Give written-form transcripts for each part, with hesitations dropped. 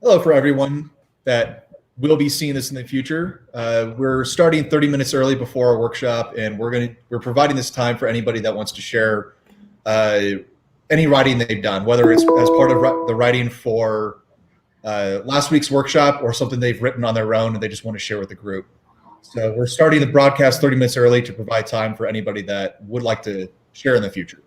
Hello for everyone that will be seeing this in the future. We're starting 30 minutes early before our workshop, and we're providing this time for anybody that wants to share any writing they've done, whether it's as part of the writing for last week's workshop or something they've written on their own and they just want to share with the group. So we're starting the broadcast 30 minutes early to provide time for anybody that would like to share in the future.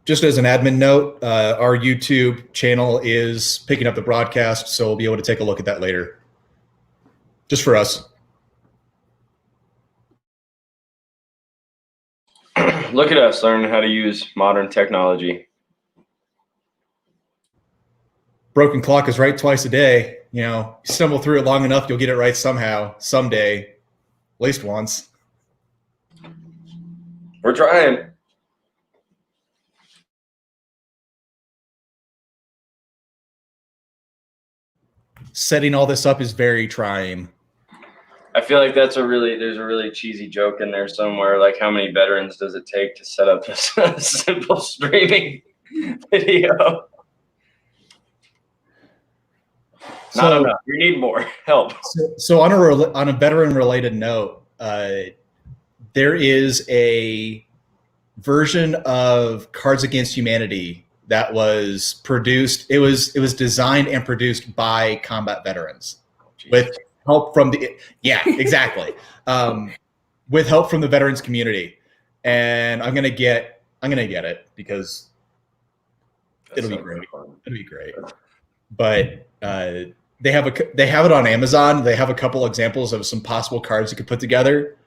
Just as an admin note, our YouTube channel is picking up the broadcast, so we'll be able to take a look at that later. Just for us. Look at us learning how to use modern technology. Broken clock is right twice a day. You know, you stumble through it long enough, you'll get it right somehow, someday, at least once. We're trying. Setting all this up is very trying. I feel like there's a really cheesy joke in there somewhere. Like, how many veterans does it take to set up a simple streaming video? Not enough. You need more help. So on a veteran-related note, there is a version of Cards Against Humanity that was produced. It was designed and produced by combat veterans with help from the exactly with help from the veterans community. And I'm gonna get it because it'll be great. It'll be great. But they have it on Amazon. They have a couple examples of some possible cards you could put together.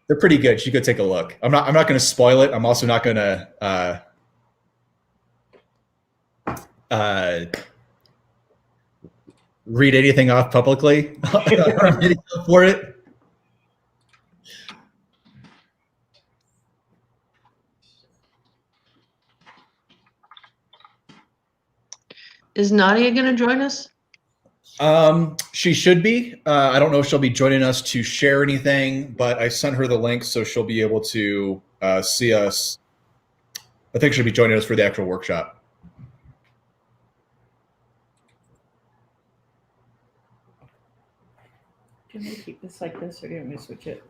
They're pretty good. You should go take a look. I'm not going to spoil it. I'm also not going to read anything off publicly for it. Is Nadia going to join us? She should be. I don't know if she'll be joining us to share anything, but I sent her the link so she'll be able to see us. I think she'll be joining us for the actual workshop. Can we keep this like this, or do you want me to switch it?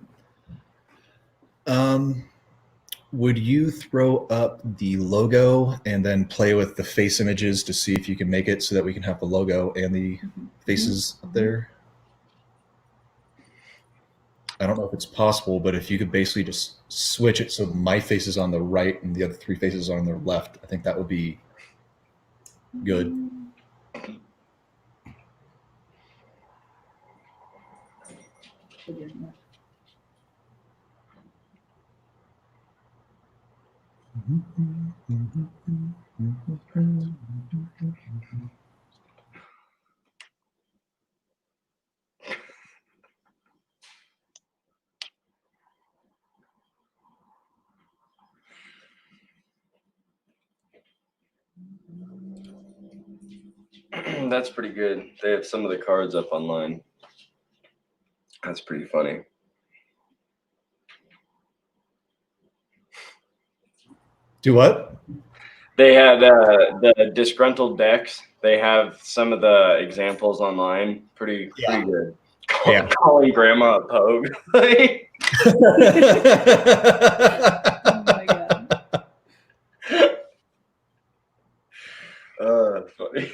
Would you throw up the logo and then play with the face images to see if you can make it so that we can have the logo and the faces up there? I don't know if it's possible, but if you could basically just switch it so my face is on the right and the other three faces are on the left, I think that would be good. That's pretty good. They have some of the cards up online. That's pretty funny. Do what? They had the disgruntled decks. They have some of the examples online. Pretty good. Yeah. Calling grandma a pogue. Oh my god. That's funny.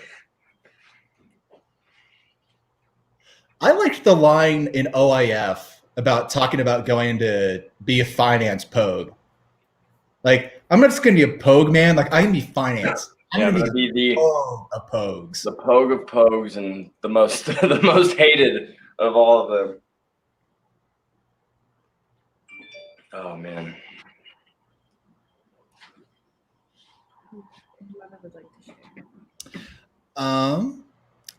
I liked the line in OIF about talking about going to be a finance pogue. Like, I'm not just going to be a pogue, man. Like, I can be finance. I'm Yeah, going but to be the pogue of pogues. the pogue of pogues and the most the most hated of all of them. Oh man. Whoever would like to share.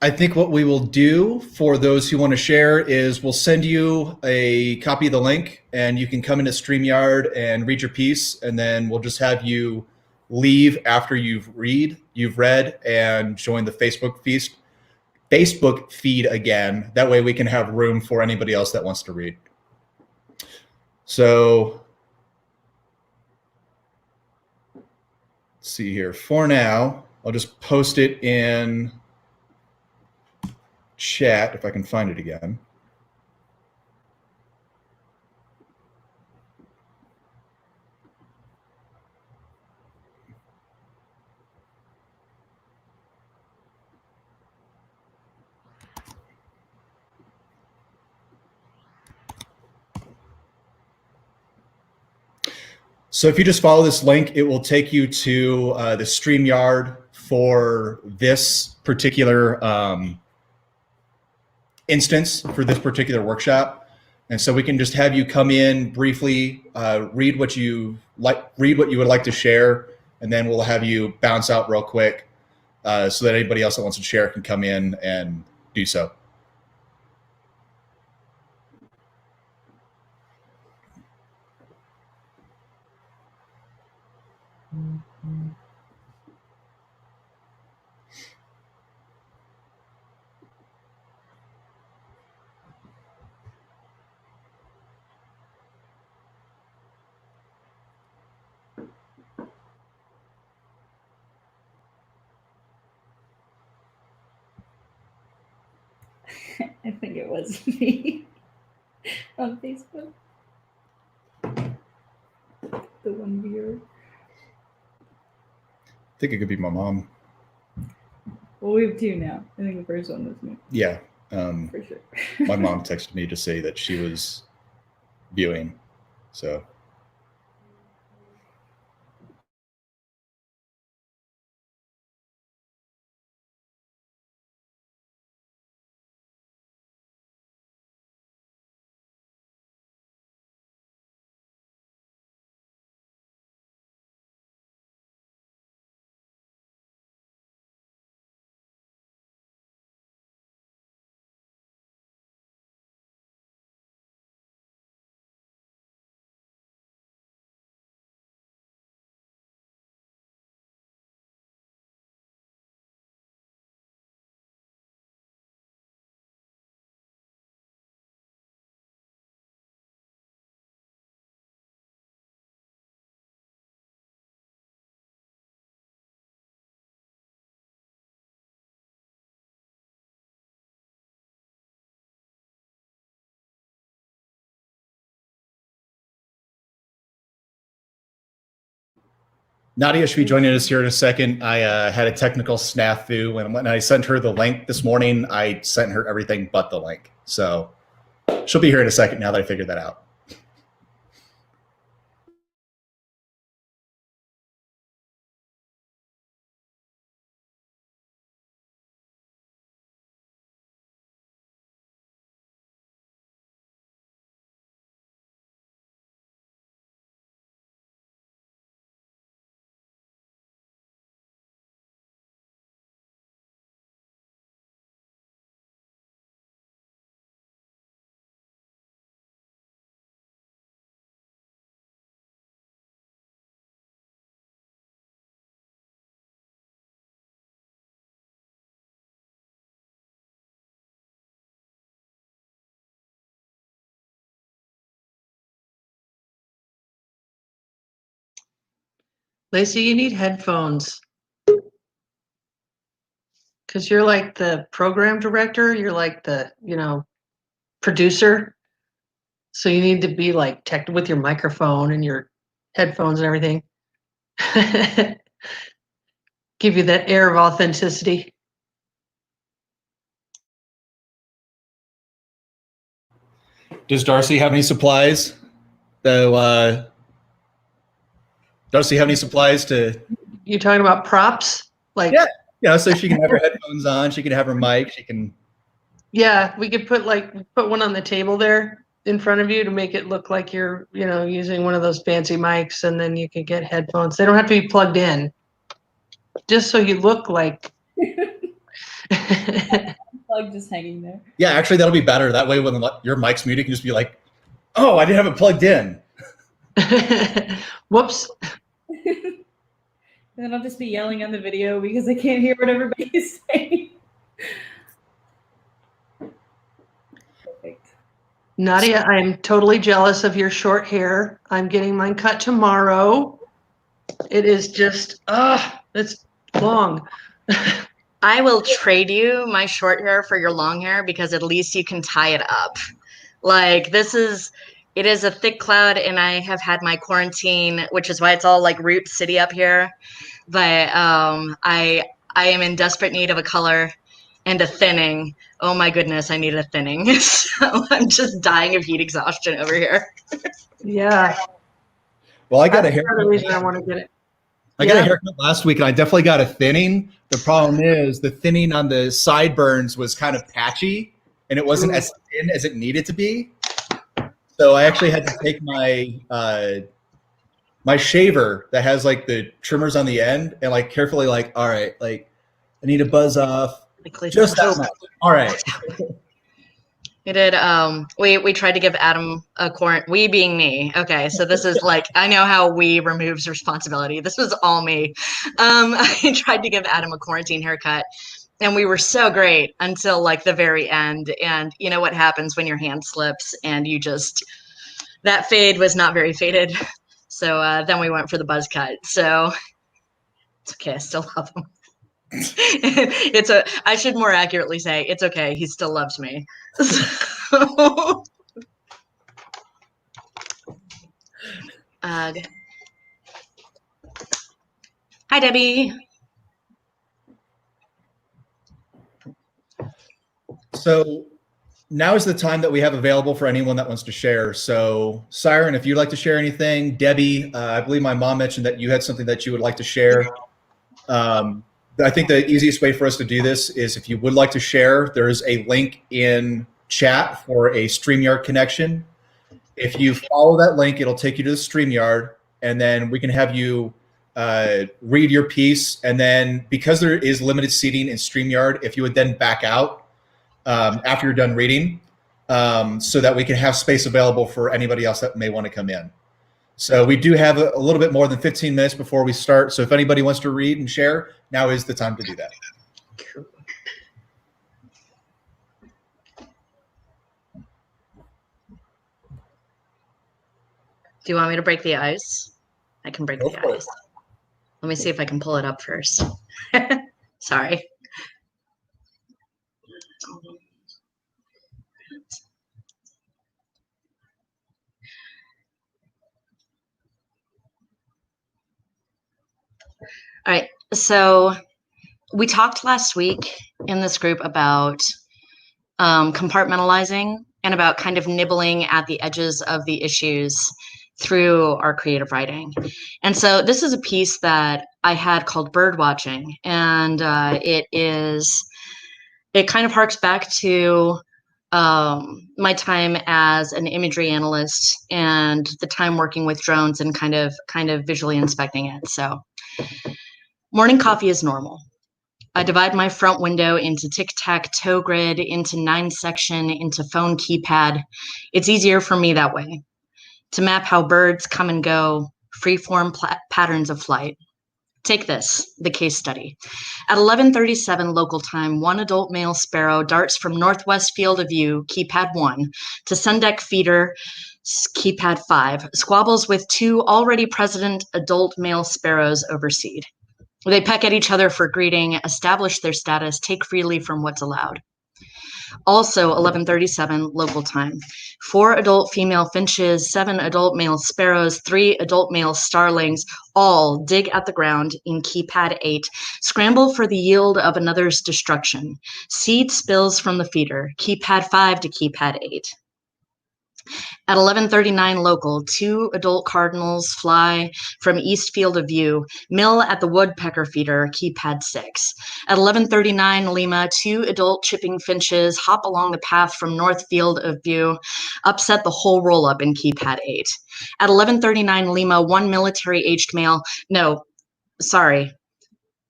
I think what we will do for those who want to share is we'll send you a copy of the link and you can come into StreamYard and read your piece, and then we'll just have you leave after you've read and join the Facebook feed again. That way we can have room for anybody else that wants to read. So let's see here. For now, I'll just post it in chat if I can find it again. So if you just follow this link, it will take you to the StreamYard for this particular instance, for this particular workshop. And so we can just have you come in briefly, read what you would like to share, and then we'll have you bounce out real quick so that anybody else that wants to share can come in and do so. I think it was me on Facebook. The one viewer. I think it could be my mom. Well, we have two now. I think the first one was me. Yeah. For sure. My mom texted me to say that she was viewing. So Nadia should be joining us here in a second. I had a technical snafu, and when I sent her the link this morning, I sent her everything but the link. So she'll be here in a second now that I figured that out. Lacey, you need headphones. Because you're like the program director. You're like the, producer. So you need to be like tech with your microphone and your headphones and everything. Give you that air of authenticity. Does Darcy have any supplies? Darcy have any supplies to? You talking about props? Like Yeah, so she can have her headphones on. She can have her mic. She can. Yeah, we could put one on the table there in front of you to make it look like you're, using one of those fancy mics, and then you could get headphones. They don't have to be plugged in. Just so you look like Plug just hanging there. Yeah, actually, that'll be better. That way, when your mic's muted, you can just be like, "Oh, I didn't have it plugged in." Whoops. And then I'll just be yelling on the video because I can't hear what everybody's saying. Perfect. Nadia, I'm totally jealous of your short hair. I'm getting mine cut tomorrow. It is just, it's long. I will trade you my short hair for your long hair because at least you can tie it up. Like it is a thick cloud, and I have had my quarantine, which is why it's all like Root City up here. But I am in desperate need of a color and a thinning. Oh my goodness, I need a thinning. So I'm just dying of heat exhaustion over here. Yeah. Well, I got a That's haircut. another reason I want to get it. I got a haircut last week, and I definitely got a thinning. The problem is the thinning on the sideburns was kind of patchy, and it wasn't as thin as it needed to be. So I actually had to take my my shaver that has like the trimmers on the end and like carefully all right, I need to buzz off just that much. All right. We did. We tried to give Adam a quarantine. We being me. Okay, so this is I know how we removes responsibility. This was all me. I tried to give Adam a quarantine haircut, and we were so great until the very end. And you know what happens when your hand slips and that fade was not very faded. So then we went for the buzz cut. So it's okay. I still love him. I should more accurately say it's okay. He still loves me. So, hi, Debbie. So now is the time that we have available for anyone that wants to share. So Siren, if you'd like to share anything, Debbie, I believe my mom mentioned that you had something that you would like to share. I think the easiest way for us to do this is if you would like to share, there is a link in chat for a Streamyard connection. If you follow that link, it'll take you to the Streamyard, and then we can have you read your piece. And then because there is limited seating in Streamyard, if you would then back out after you're done reading, so that we can have space available for anybody else that may want to come in. So we do have a little bit more than 15 minutes before we start. So if anybody wants to read and share, now is the time to do that. Do you want me to break the ice? I can break the ice. Let me see if I can pull it up first. Sorry. All right, so we talked last week in this group about compartmentalizing and about kind of nibbling at the edges of the issues through our creative writing. And so this is a piece that I had called Birdwatching, and it kind of harks back to my time as an imagery analyst and the time working with drones and kind of visually inspecting it. So morning coffee is normal. I divide my front window into tic-tac-toe grid, into 9-section, into phone keypad. It's easier for me that way, to map how birds come and go, free-form patterns of flight. Take this, the case study. At 11:37 local time, one adult male sparrow darts from northwest field of view, keypad 1, to sundeck feeder Keypad 5. Squabbles with 2 already present adult male sparrows overseed. They peck at each other for greeting, establish their status, take freely from what's allowed. Also 11:37 local time. 4 adult female finches, 7 adult male sparrows, 3 adult male starlings, all dig at the ground in keypad 8, scramble for the yield of another's destruction. Seed spills from the feeder, keypad 5 to keypad 8. At 11:39 local, 2 adult cardinals fly from east field of view, mill at the woodpecker feeder, keypad 6. At 11:39 Lima, 2 adult chipping finches hop along the path from north field of view, upset the whole roll-up in keypad 8. At 11:39 Lima, 1 military-aged male,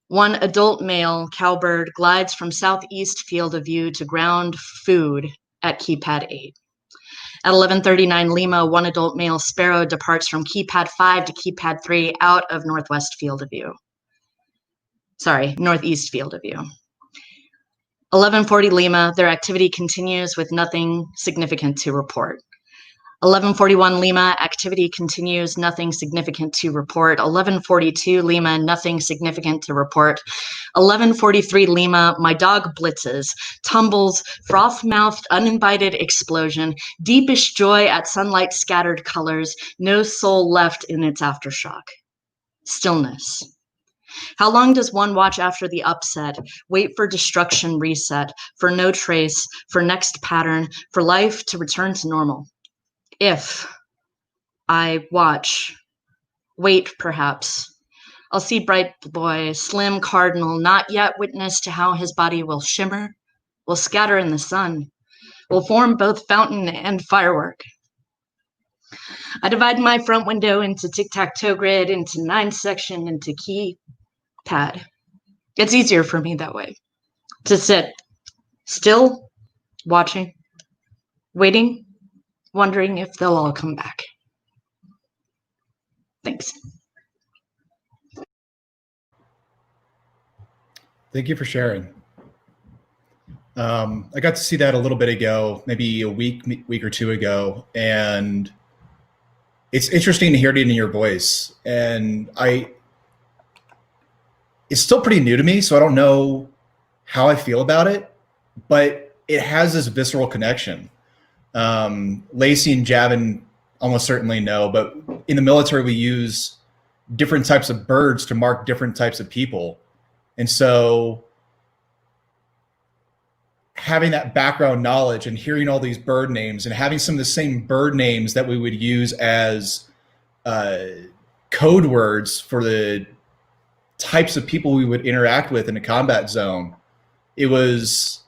one adult male cowbird glides from southeast field of view to ground food at keypad 8. At 11:39 Lima, 1 adult male sparrow departs from keypad 5 to keypad 3 out of northwest field of view. Northeast field of view. 11:40 Lima, their activity continues with nothing significant to report. 11:41 Lima, activity continues, nothing significant to report. 11:42 Lima, nothing significant to report. 11:43 Lima, my dog blitzes, tumbles, froth-mouthed, uninvited explosion, deepish joy at sunlight scattered colors, no soul left in its aftershock. Stillness. How long does one watch after the upset, wait for destruction reset, for no trace, for next pattern, for life to return to normal? If I watch, wait perhaps, I'll see bright boy, slim cardinal, not yet witness to how his body will shimmer, will scatter in the sun, will form both fountain and firework. I divide my front window into tic-tac-toe grid, into 9 section, into keypad. It's easier for me that way, to sit still, watching, waiting, wondering if they'll all come back. Thanks. Thank you for sharing. I got to see that a little bit ago, maybe a week or two ago, and it's interesting to hear it in your voice. And it's still pretty new to me, so I don't know how I feel about it, but it has this visceral connection. Lacey and Javin almost certainly know, but in the military, we use different types of birds to mark different types of people. And so having that background knowledge and hearing all these bird names and having some of the same bird names that we would use as code words for the types of people we would interact with in a combat zone, it was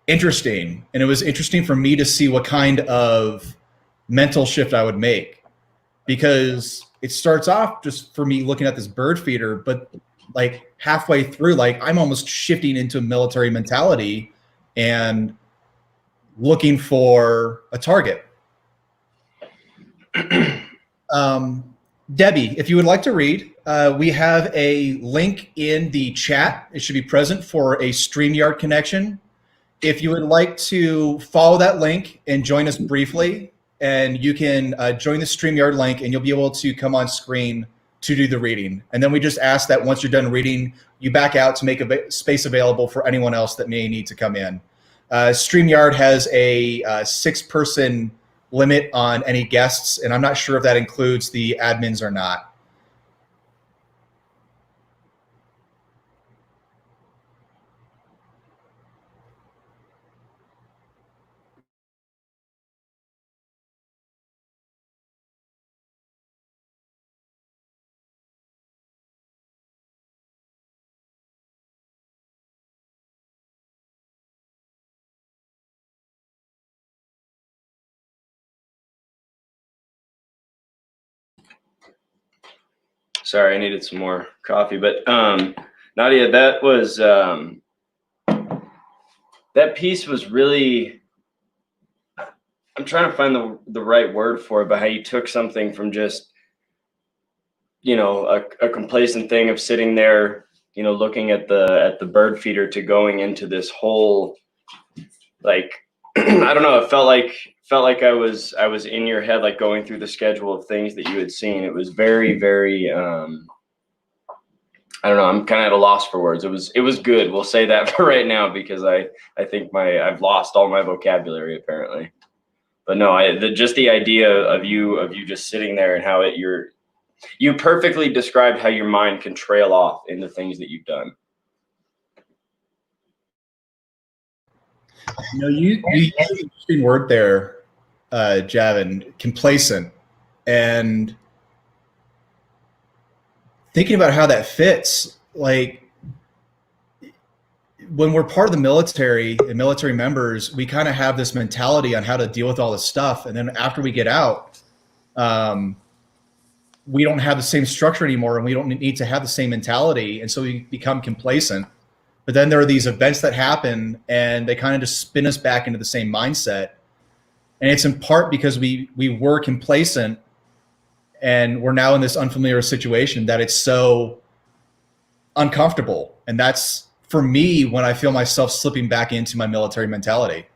interesting. And it was interesting for me to see what kind of mental shift I would make, because it starts off just for me looking at this bird feeder, but like halfway through, like I'm almost shifting into a military mentality and looking for a target. Debbie, if you would like to read, we have a link in the chat. It should be present for a Streamyard connection. If you would like to follow that link and join us briefly, and you can join the Streamyard link and you'll be able to come on screen to do the reading. And then we just ask that once you're done reading, you back out to make a space available for anyone else that may need to come in. Streamyard has a 6-person limit on any guests, and I'm not sure if that includes the admins or not. Sorry, I needed some more coffee. But Nadia, that was that piece was really, I'm trying to find the right word for it, but how you took something from just, you know, a complacent thing of sitting there, you know, looking at the bird feeder, to going into this whole like I don't know. It felt like I was in your head, like going through the schedule of things that you had seen. It was very, very. I don't know. I'm kind of at a loss for words. It was good. We'll say that for right now, because I think I've lost all my vocabulary apparently. But no, just the idea of you just sitting there and how you perfectly described how your mind can trail off into things that you've done. You know, you used an interesting word there, Javin, complacent, and thinking about how that fits. Like, when we're part of the military and military members, we kind of have this mentality on how to deal with all this stuff, and then after we get out, we don't have the same structure anymore, and we don't need to have the same mentality, and so we become complacent. But then there are these events that happen, and they kind of just spin us back into the same mindset. And it's in part because we were complacent, and we're now in this unfamiliar situation that it's so uncomfortable. And that's, for me, when I feel myself slipping back into my military mentality.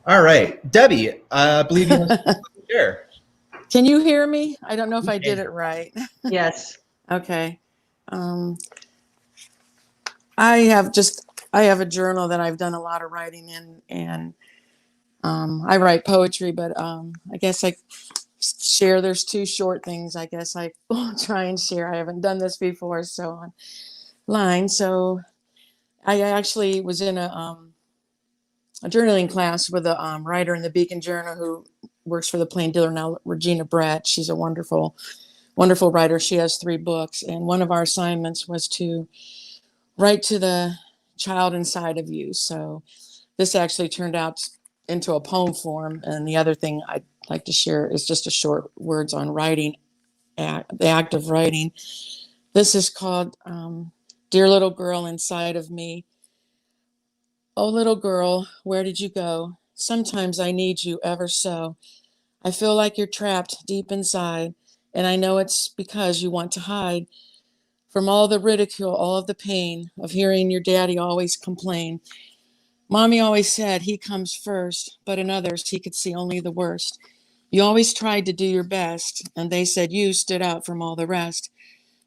All right, Debbie, I believe you want to share. Can you hear me? I don't know if I did it right. Yes. Okay. I have a journal that I've done a lot of writing in, and I write poetry, but I guess I share. There's two short things I guess I will try and share. I haven't done this before, so online. So I actually was in a journaling class with a writer in the Beacon Journal who works for the Plain Dealer now, Regina Brett. She's a wonderful writer. She has 3 books, and one of our assignments was to write to the child inside of you. So this actually turned out into a poem form. And the other thing I'd like to share is just a short words on writing, the act of writing. This is called Dear Little Girl Inside of Me. Oh, little girl, where did you go? Sometimes I need you ever so. I feel like you're trapped deep inside, and I know it's because you want to hide from all the ridicule, all of the pain of hearing your daddy always complain. Mommy always said he comes first, but in others he could see only the worst. You always tried to do your best, and they said you stood out from all the rest.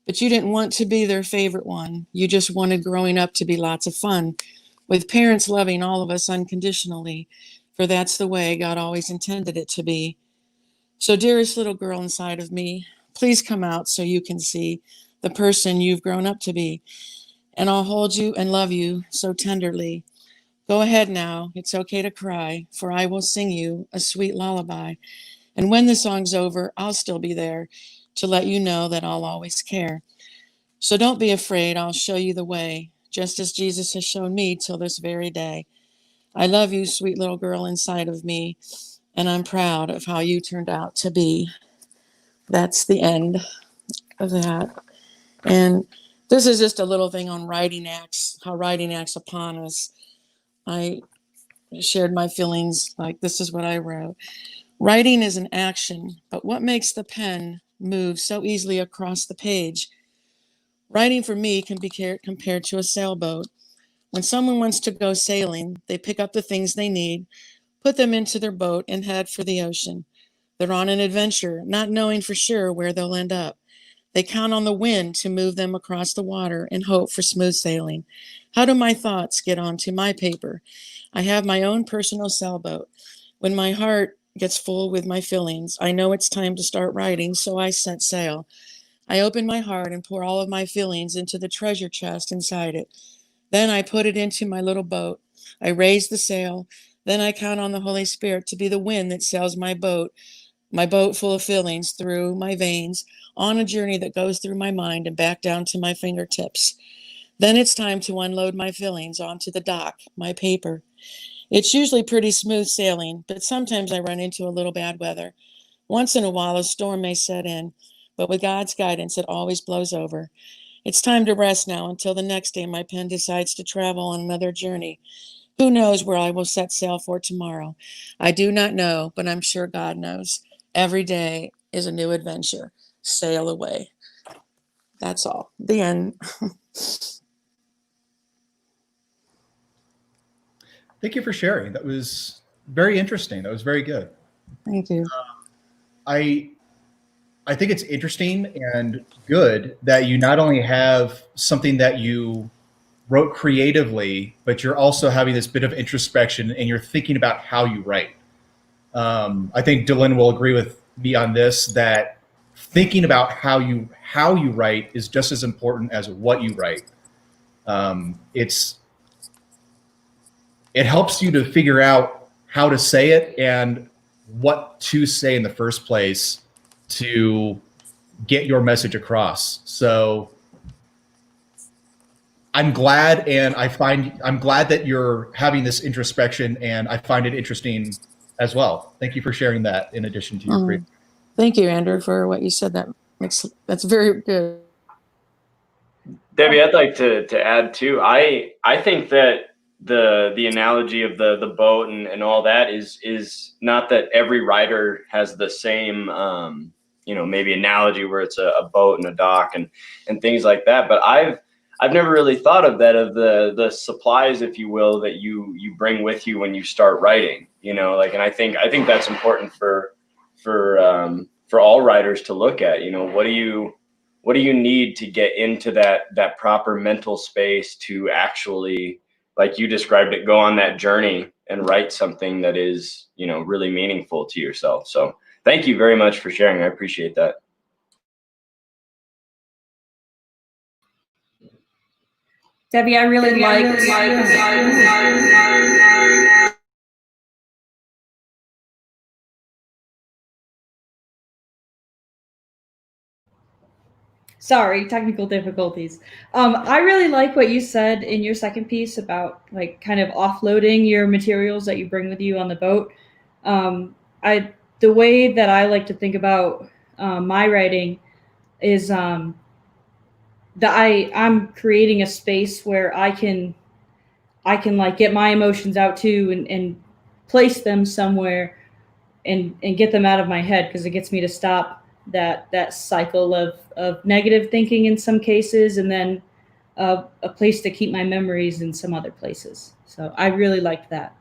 But you didn't want to be their favorite one. You just wanted growing up to be lots of fun, with parents loving all of us unconditionally, for that's the way God always intended it to be. So, dearest little girl inside of me, please come out so you can see the person you've grown up to be. And I'll hold you and love you so tenderly. Go ahead now, it's okay to cry, for I will sing you a sweet lullaby. And when the song's over, I'll still be there to let you know that I'll always care. So don't be afraid, I'll show you the way, just as Jesus has shown me till this very day. I love you, sweet little girl inside of me, and I'm proud of how you turned out to be. That's the end of that. And this is just a little thing on writing acts, how writing acts upon us. I shared my feelings, like this is what I wrote. Writing is an action, but what makes the pen move so easily across the page? Writing for me can be compared to a sailboat. When someone wants to go sailing, they pick up the things they need, put them into their boat, and head for the ocean. They're on an adventure, not knowing for sure where they'll end up. They count on the wind to move them across the water and hope for smooth sailing. How do my thoughts get onto my paper? I have my own personal sailboat. When my heart gets full with my feelings, I know it's time to start writing, so I set sail. I open my heart and pour all of my feelings into the treasure chest inside it. Then I put it into my little boat. I raise the sail. Then I count on the Holy Spirit to be the wind that sails my boat full of feelings through my veins, on a journey that goes through my mind and back down to my fingertips. Then it's time to unload my feelings onto the dock, my paper. It's usually pretty smooth sailing, but sometimes I run into a little bad weather. Once in a while, a storm may set in, but with God's guidance, it always blows over. It's time to rest now until the next day my pen decides to travel on another journey. Who knows where I will set sail for tomorrow? I do not know, but I'm sure God knows. Every day is a new adventure. Sail away. That's all. The end. Thank you for sharing. That was very interesting. That was very good. Thank you. I think it's interesting and good that you not only have something that you wrote creatively, but you're also having this bit of introspection and you're thinking about how you write. I think Dylan will agree with me on this, that thinking about how you write is just as important as what you write. It helps you to figure out how to say it and what to say in the first place to get your message across. So I'm glad, and I'm glad that you're having this introspection, and I find it interesting as well. Thank you for sharing that in addition to your previous. Thank you, Andrew, for what you said. That's very good. Debbie, I'd like to add too. I think that the analogy of the boat and all that is not that every writer has the same maybe analogy where it's a boat and a dock and things like that. But I've never really thought of that, of the supplies, if you will, that you bring with you when you start writing. And I think that's important for all writers to look at. What do you need to get into that proper mental space to actually, like you described it, go on that journey and write something that is, really meaningful to yourself. So thank you very much for sharing. I appreciate that. Debbie, I really like. Sorry, technical difficulties. I really like what you said in your second piece about like kind of offloading your materials that you bring with you on the boat. The way that I like to think about my writing is that I'm creating a space where I can like get my emotions out too and place them somewhere and get them out of my head, because it gets me to stop that cycle of negative thinking in some cases, and then a place to keep my memories in some other places. So I really liked that.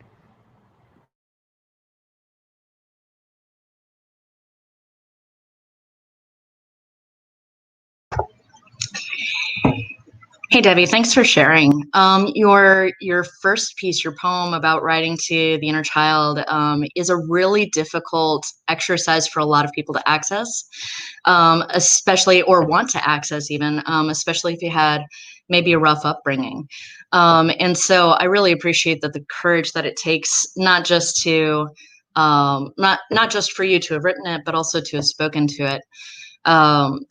Hey, Debbie, thanks for sharing. Your first piece, your poem about writing to the inner child, is a really difficult exercise for a lot of people to access, especially, or want to access even, especially if you had maybe a rough upbringing. And so I really appreciate the courage that it takes, not just to, not just for you to have written it, but also to have spoken to it,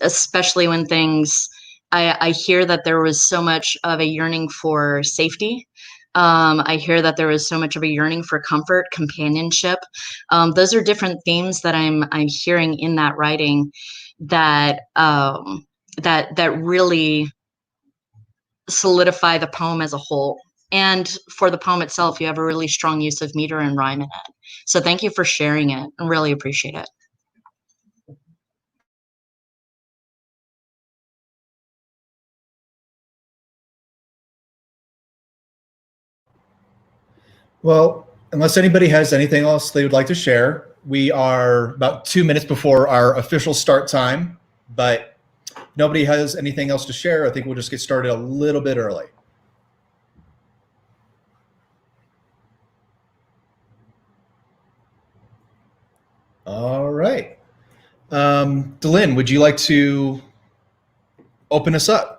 especially when things, I hear that there was so much of a yearning for safety. I hear that there was so much of a yearning for comfort, companionship. Those are different themes that I'm hearing in that writing that that really solidify the poem as a whole. And for the poem itself, you have a really strong use of meter and rhyme in it. So thank you for sharing it. I really appreciate it. Well, unless anybody has anything else they would like to share, we are about 2 minutes before our official start time, but if nobody has anything else to share, I think we'll just get started a little bit early. All right. Dylan, would you like to open us up?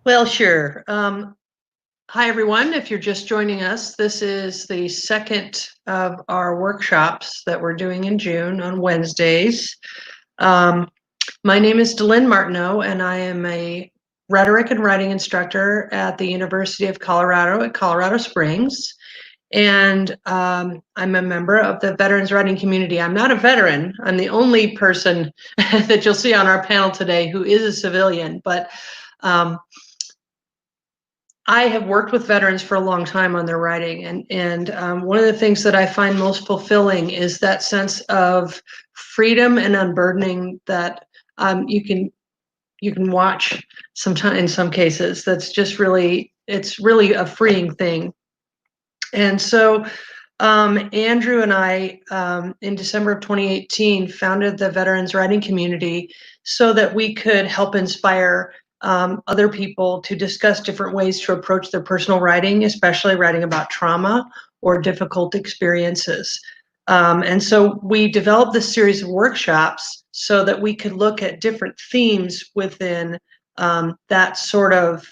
Well, sure. Hi, everyone. If you're just joining us, this is the second of our workshops that we're doing in June on Wednesdays. My name is Dylan Martineau, and I am a rhetoric and writing instructor at the University of Colorado at Colorado Springs. And I'm a member of the veterans writing community. I'm not a veteran. I'm the only person that you'll see on our panel today who is a civilian, but I have worked with veterans for a long time on their writing, and one of the things that I find most fulfilling is that sense of freedom and unburdening that you you can watch sometime in some cases. That's just really, it's really a freeing thing. And so Andrew and I, in December of 2018, founded the Veterans Writing Community so that we could help inspire other people to discuss different ways to approach their personal writing, especially writing about trauma or difficult experiences. And so we developed this series of workshops so that we could look at different themes within that sort of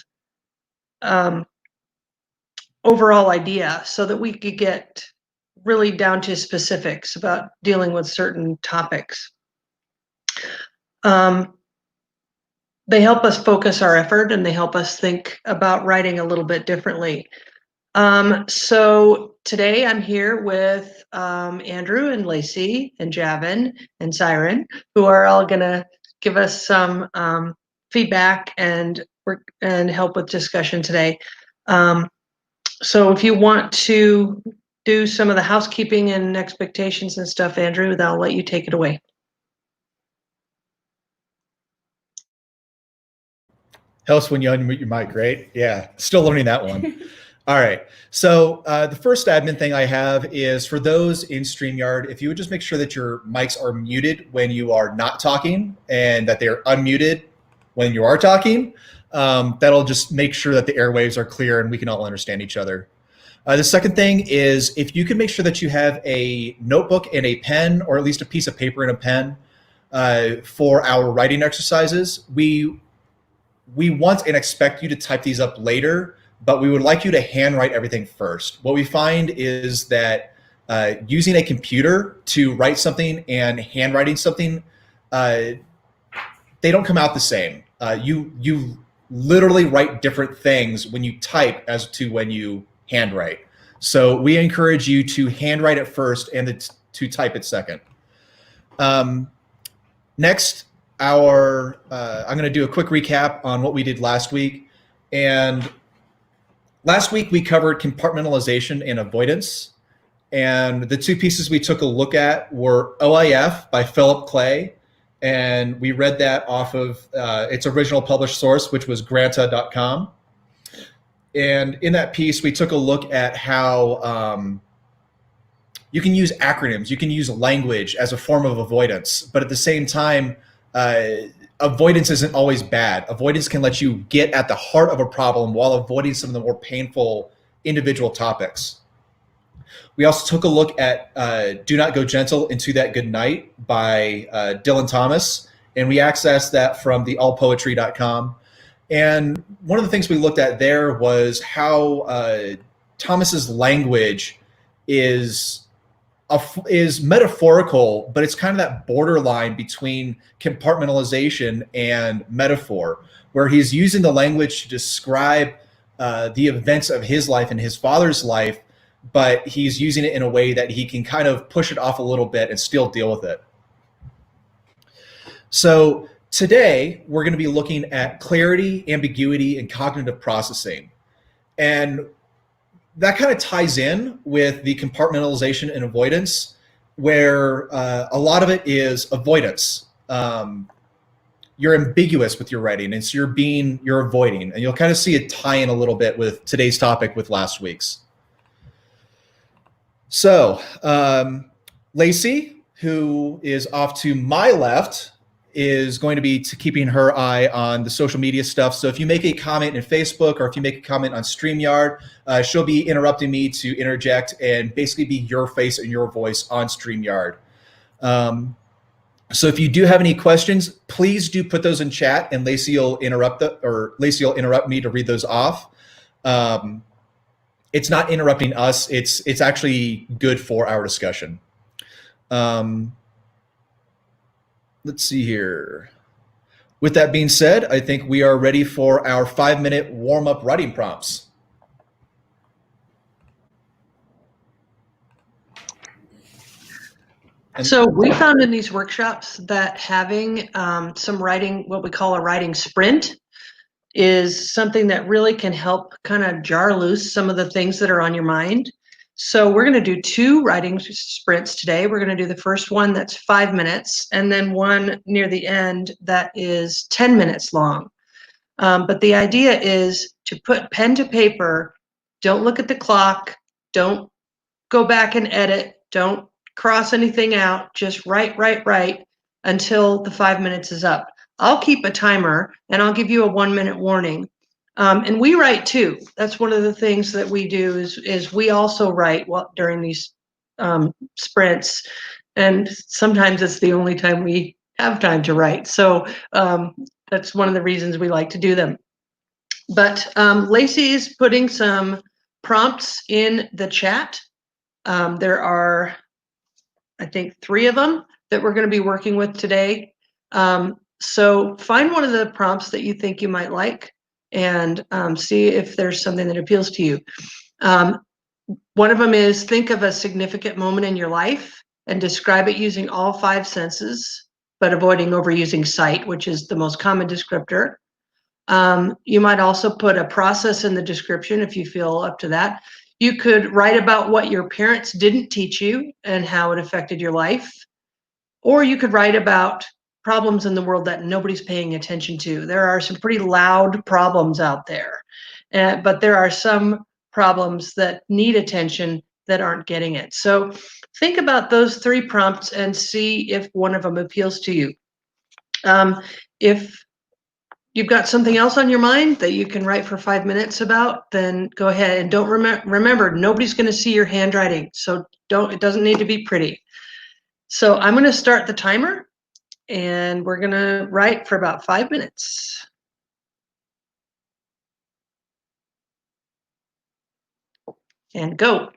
overall idea, so that we could get really down to specifics about dealing with certain topics. They help us focus our effort, and they help us think about writing a little bit differently. So today I'm here with Andrew and Lacey and Javin and Siren, who are all gonna give us some feedback and help with discussion today. So if you want to do some of the housekeeping and expectations and stuff, Andrew, then I'll let you take it away. Helps when you unmute your mic, right? Yeah, still learning that one. All right. So the first admin thing I have is for those in StreamYard, if you would just make sure that your mics are muted when you are not talking and that they're unmuted when you are talking, that'll just make sure that the airwaves are clear and we can all understand each other. The second thing is if you can make sure that you have a notebook and a pen, or at least a piece of paper and a pen for our writing exercises. We want and expect you to type these up later, but we would like you to handwrite everything first. What we find is that using a computer to write something and handwriting something, they don't come out the same. You literally write different things when you type as to when you handwrite. So we encourage you to handwrite it first and to type it second. Next, I'm going to do a quick recap on what we did last week. And last week we covered compartmentalization and avoidance. And the two pieces we took a look at were OIF by Philip Clay. And we read that off of its original published source, which was granta.com. And in that piece, we took a look at how you can use acronyms, you can use language as a form of avoidance, but at the same time, avoidance isn't always bad. Avoidance can let you get at the heart of a problem while avoiding some of the more painful individual topics. We also took a look at Do Not Go Gentle Into That Good Night by Dylan Thomas, and we accessed that from the allpoetry.com. And one of the things we looked at there was how Thomas's language is metaphorical, but it's kind of that borderline between compartmentalization and metaphor, where he's using the language to describe the events of his life and his father's life, but he's using it in a way that he can kind of push it off a little bit and still deal with it. So today, we're going to be looking at clarity, ambiguity, and cognitive processing. And that kind of ties in with the compartmentalization and avoidance, where a lot of it is avoidance. You're ambiguous with your writing, and so you're avoiding. And you'll kind of see it tie in a little bit with today's topic with last week's. So Lacey, who is off to my left, is going to be keeping her eye on the social media stuff. So if you make a comment in Facebook or if you make a comment on StreamYard, she'll be interrupting me to interject and basically be your face and your voice on StreamYard. So if you do have any questions, please do put those in chat, and Lacey will interrupt me to read those off. It's not interrupting us. It's actually good for our discussion. Let's see here. With that being said, I think we are ready for our 5-minute warm-up writing prompts. So we found in these workshops that having some writing, what we call a writing sprint, is something that really can help kind of jar loose some of the things that are on your mind. So we're going to do 2 writing sprints today. We're going to do the first one that's 5 minutes, and then one near the end that is 10 minutes long. But the idea is to put pen to paper. Don't look at the clock. Don't go back and edit. Don't cross anything out. Just write, write, write until the 5 minutes is up. I'll keep a timer and I'll give you a 1-minute warning. And we write too. That's one of the things that we do is we also write during these sprints. And sometimes it's the only time we have time to write. So that's one of the reasons we like to do them. But Lacey's putting some prompts in the chat. There are, I think, 3 of them that we're going to be working with today. So find one of the prompts that you think you might like and see if there's something that appeals to you. One of them is think of a significant moment in your life and describe it using all 5 senses, but avoiding overusing sight, which is the most common descriptor. You might also put a process in the description if you feel up to that. You could write about what your parents didn't teach you and how it affected your life. Or you could write about problems in the world that nobody's paying attention to. There are some pretty loud problems out there, but there are some problems that need attention that aren't getting it. So think about those 3 prompts and see if one of them appeals to you. If you've got something else on your mind that you can write for 5 minutes about, then go ahead. And don't remember, nobody's going to see your handwriting, so it doesn't need to be pretty. So I'm going to start the timer, and we're going to write for about 5 minutes. And go.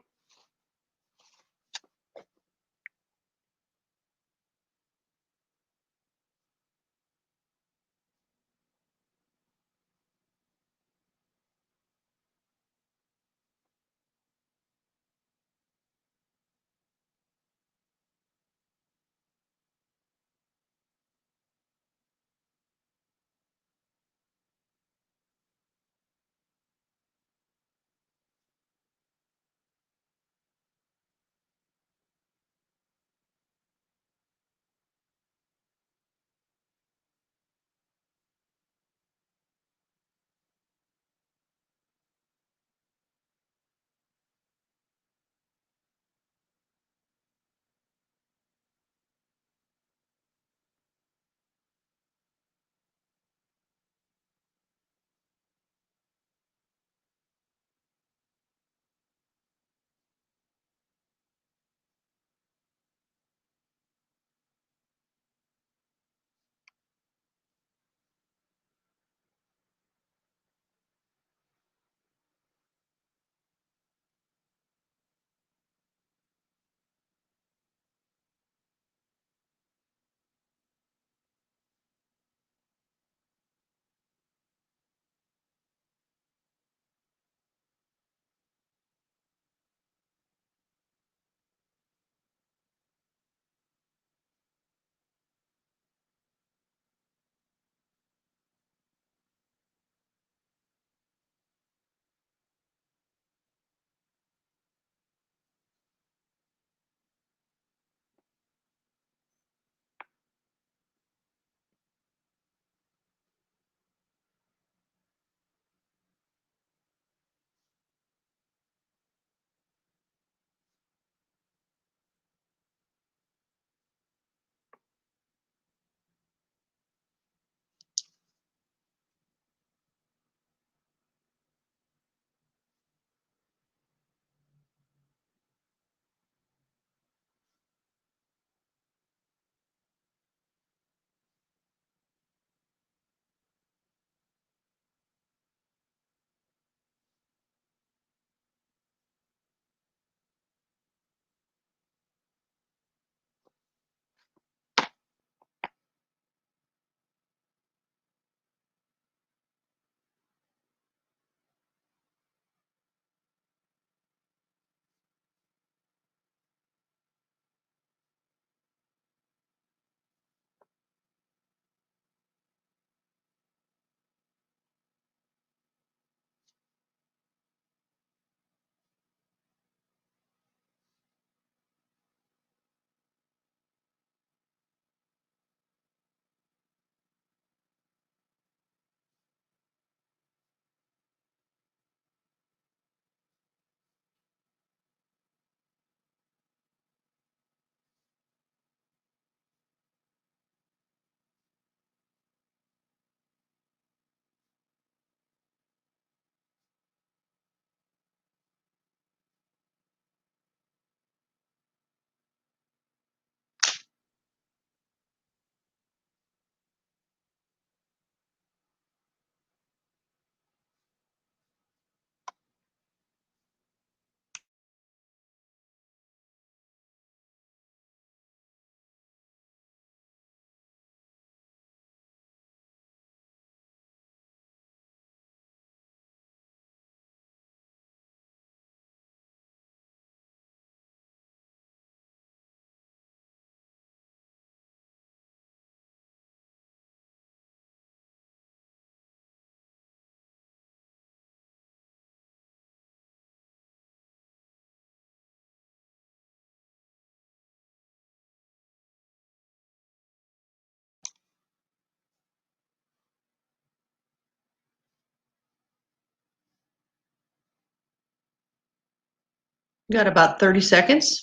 Got about 30 seconds.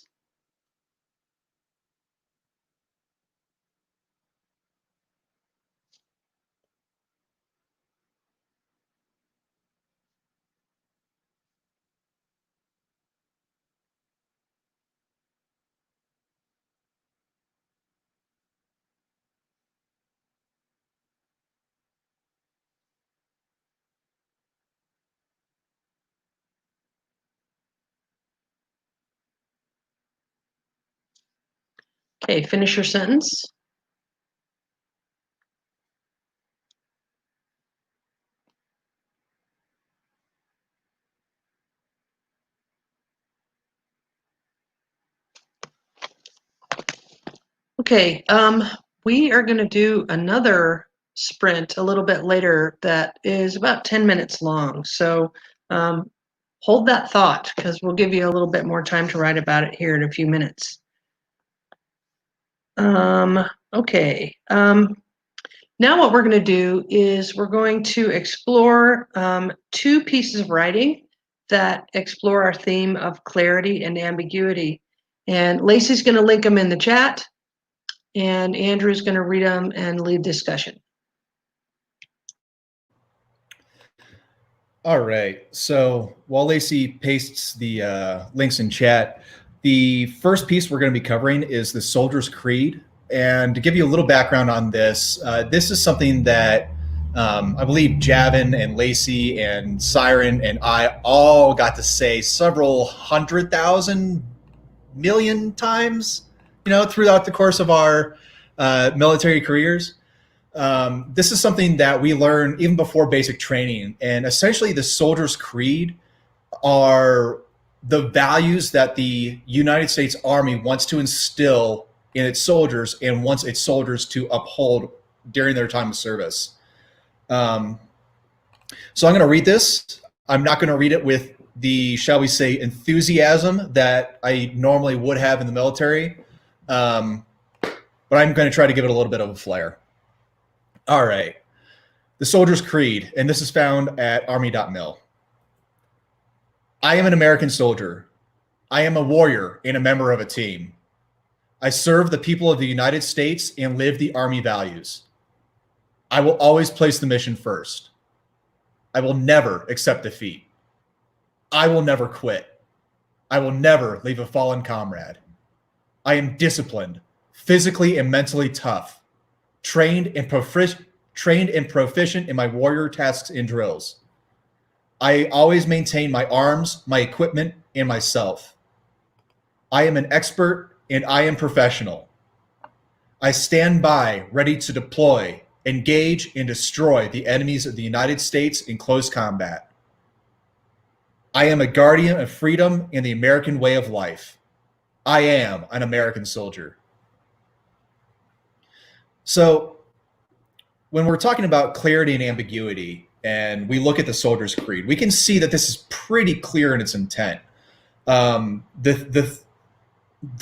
Okay, finish your sentence. Okay, we are going to do another sprint a little bit later that is about 10 minutes long. So hold that thought because we'll give you a little bit more time to write about it here in a few minutes. Okay. Now what we're going to do is we're going to explore two pieces of writing that explore our theme of clarity and ambiguity. And Lacey's going to link them in the chat, and Andrew's going to read them and lead discussion. All right. So while Lacey pastes the links in chat, the first piece we're going to be covering is the Soldier's Creed. And to give you a little background on this, this is something that I believe Javin and Lacey and Siren and I all got to say several 100,000 million times, throughout the course of our military careers. This is something that we learn even before basic training. And essentially the Soldier's Creed are the values that the United States Army wants to instill in its soldiers and wants its soldiers to uphold during their time of service. So I'm going to read this. I'm not going to read it with the, shall we say, enthusiasm that I normally would have in the military. But I'm going to try to give it a little bit of a flair. All right. The Soldier's Creed, and this is found at army.mil. I am an American soldier. I am a warrior and a member of a team. I serve the people of the United States and live the Army values. I will always place the mission first. I will never accept defeat. I will never quit. I will never leave a fallen comrade. I am disciplined, physically and mentally tough, trained and proficient in my warrior tasks and drills. I always maintain my arms, my equipment, and myself. I am an expert and I am professional. I stand by, ready to deploy, engage, and destroy the enemies of the United States in close combat. I am a guardian of freedom and the American way of life. I am an American soldier. So when we're talking about clarity and ambiguity, and we look at the Soldier's Creed, we can see that this is pretty clear in its intent. The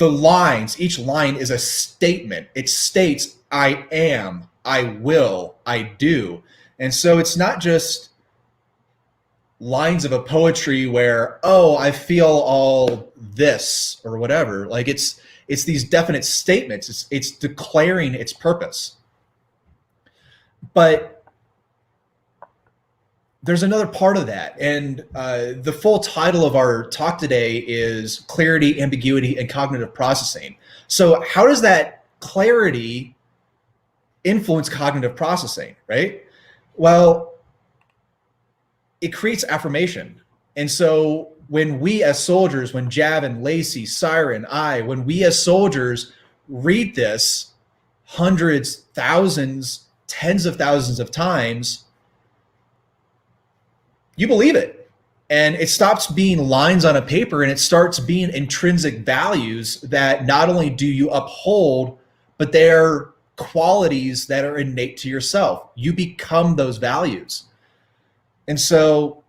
lines, each line is a statement. It states, I am, I will, I do. And so it's not just lines of a poetry where, oh, I feel all this or whatever. Like it's these definite statements. It's declaring its purpose. But there's another part of that. And the full title of our talk today is Clarity, Ambiguity, and Cognitive Processing. So how does that clarity influence cognitive processing, right? Well, it creates affirmation. And so when we as soldiers, when Javin, Lacey, Siren, when we as soldiers read this hundreds, thousands, tens of thousands of times, you believe it. And it stops being lines on a paper and it starts being intrinsic values that not only do you uphold, but they're qualities that are innate to yourself. You become those values. And so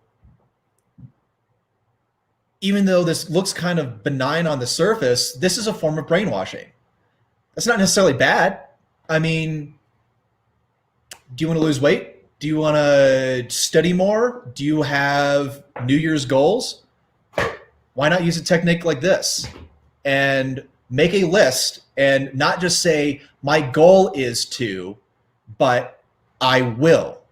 even though this looks kind of benign on the surface, this is a form of brainwashing. That's not necessarily bad. I mean, do you want to lose weight? Do you want to study more? Do you have New Year's goals? why not use a technique like this and make a list and not just say, my goal is to, but I will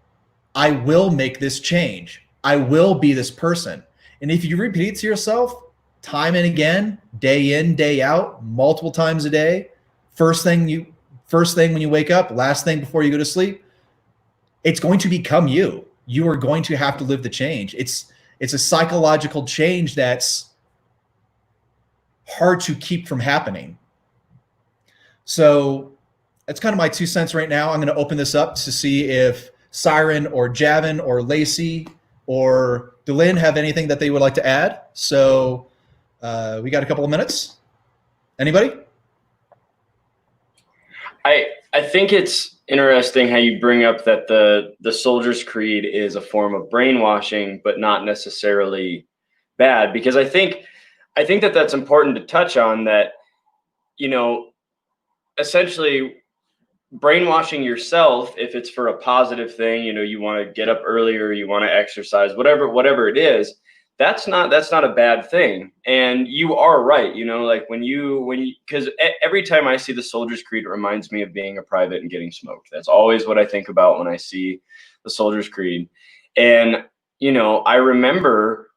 make this change. I will be this person. And if you repeat it to yourself time and again, day in, day out, multiple times a day, first thing when you wake up, last thing before you go to sleep, it's going to become you. You are going to have to live the change. It's a psychological change that's hard to keep from happening. So that's kind of my 2 cents right now. I'm going to open this up to see if Siren or Javin or Lacey or Delynn have anything that they would like to add. So we got a couple of minutes. Anybody? I think it's interesting how you bring up that the Soldier's Creed is a form of brainwashing, but not necessarily bad, because I think that that's important to touch on, that, you know, essentially brainwashing yourself, if it's for a positive thing, you know, you want to get up earlier, you want to exercise, whatever it is, that's not a bad thing. And you are right, you know, like when you because every time I see the Soldier's Creed, it reminds me of being a private and getting smoked. That's always what I think about when I see the Soldier's Creed. And, you know, I remember,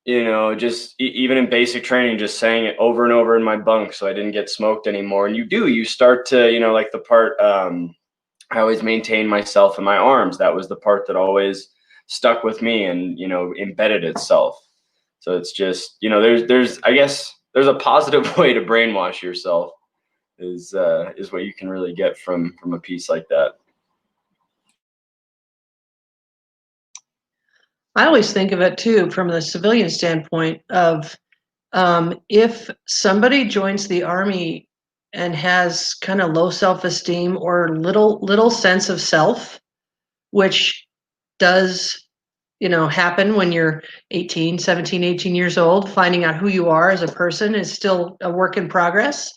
you know, just even in basic training, just saying it over and over in my bunk so I didn't get smoked anymore. And you start to, you know, like the part, I always maintain myself in my arms. That was the part that always stuck with me and, you know, embedded itself. So it's just, you know, I guess there's a positive way to brainwash yourself is what you can really get from a piece like that. I always think of it too from the civilian standpoint of if somebody joins the Army and has kind of low self-esteem or little sense of self, which does, you know, happen when you're 17, 18 years old. Finding out who you are as a person is still a work in progress.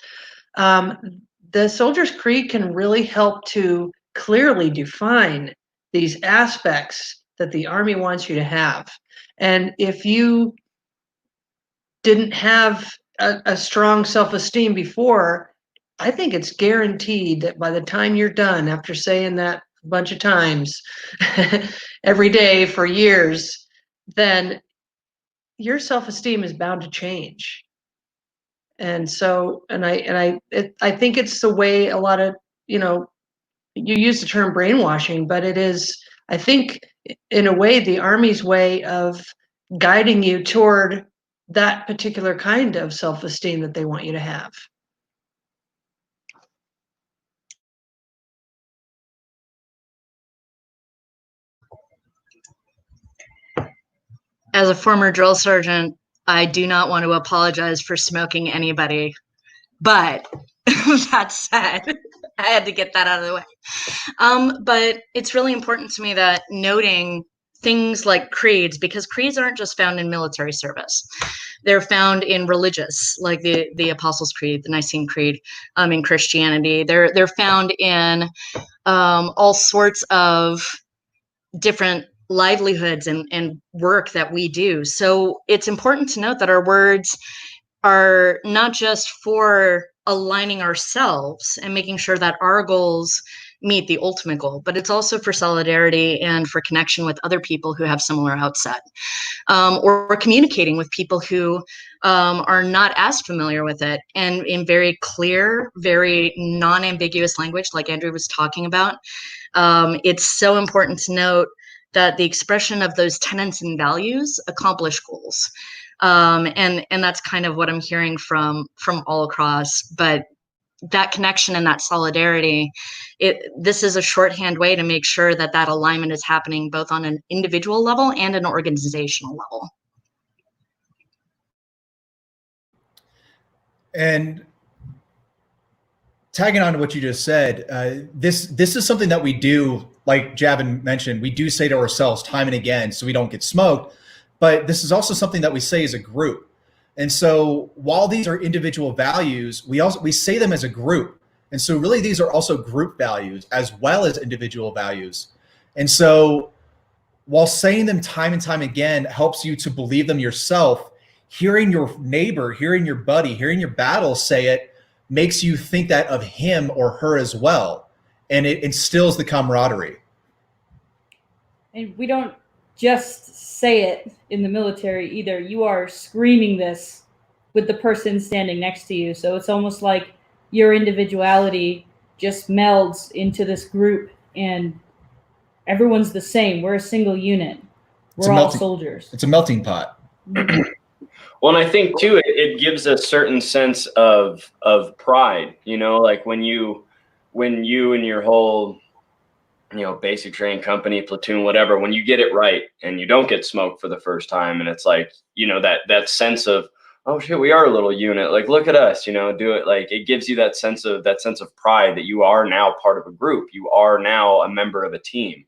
The Soldier's Creed can really help to clearly define these aspects that the Army wants you to have. And if you didn't have a strong self-esteem before, I think it's guaranteed that by the time you're done, after saying that a bunch of times every day for years, then your self-esteem is bound to change. And so, I think it's the way a lot of, you know, you use the term brainwashing, but it is, I think, in a way, the Army's way of guiding you toward that particular kind of self-esteem that they want you to have. As a former drill sergeant, I do not want to apologize for smoking anybody, but that said, I had to get that out of the way. But it's really important to me that noting things like creeds, because creeds aren't just found in military service. They're found in religious, like the Apostles' Creed, the Nicene Creed, in Christianity. They're found in all sorts of different livelihoods and work that we do. So it's important to note that our words are not just for aligning ourselves and making sure that our goals meet the ultimate goal, but it's also for solidarity and for connection with other people who have similar outset, or communicating with people who are not as familiar with it, and in very clear, very non-ambiguous language, like Andrew was talking about. It's so important to note that the expression of those tenets and values accomplish goals. And that's kind of what I'm hearing from all across. But that connection and that solidarity, this is a shorthand way to make sure that that alignment is happening both on an individual level and an organizational level. And tagging on to what you just said, this is something that we do, like Javin mentioned, we do say to ourselves time and again so we don't get smoked, but this is also something that we say as a group. And so while these are individual values, we say them as a group. And so really these are also group values as well as individual values. And so while saying them time and time again helps you to believe them yourself, hearing your neighbor, hearing your buddy, hearing your battle say it makes you think that of him or her as well. And it instills the camaraderie. And we don't just say it in the military either. You are screaming this with the person standing next to you. So it's almost like your individuality just melds into this group and everyone's the same. We're a single unit. We're all soldiers. It's a melting pot. Well, and I think too, it gives a certain sense of pride, you know, like when you and your whole, you know, basic training company, platoon, whatever, when you get it right and you don't get smoked for the first time, and it's like, you know, that sense of, oh shit, we are a little unit. Like, look at us, you know, do it. Like, it gives you that sense of pride that you are now part of a group. You are now a member of a team.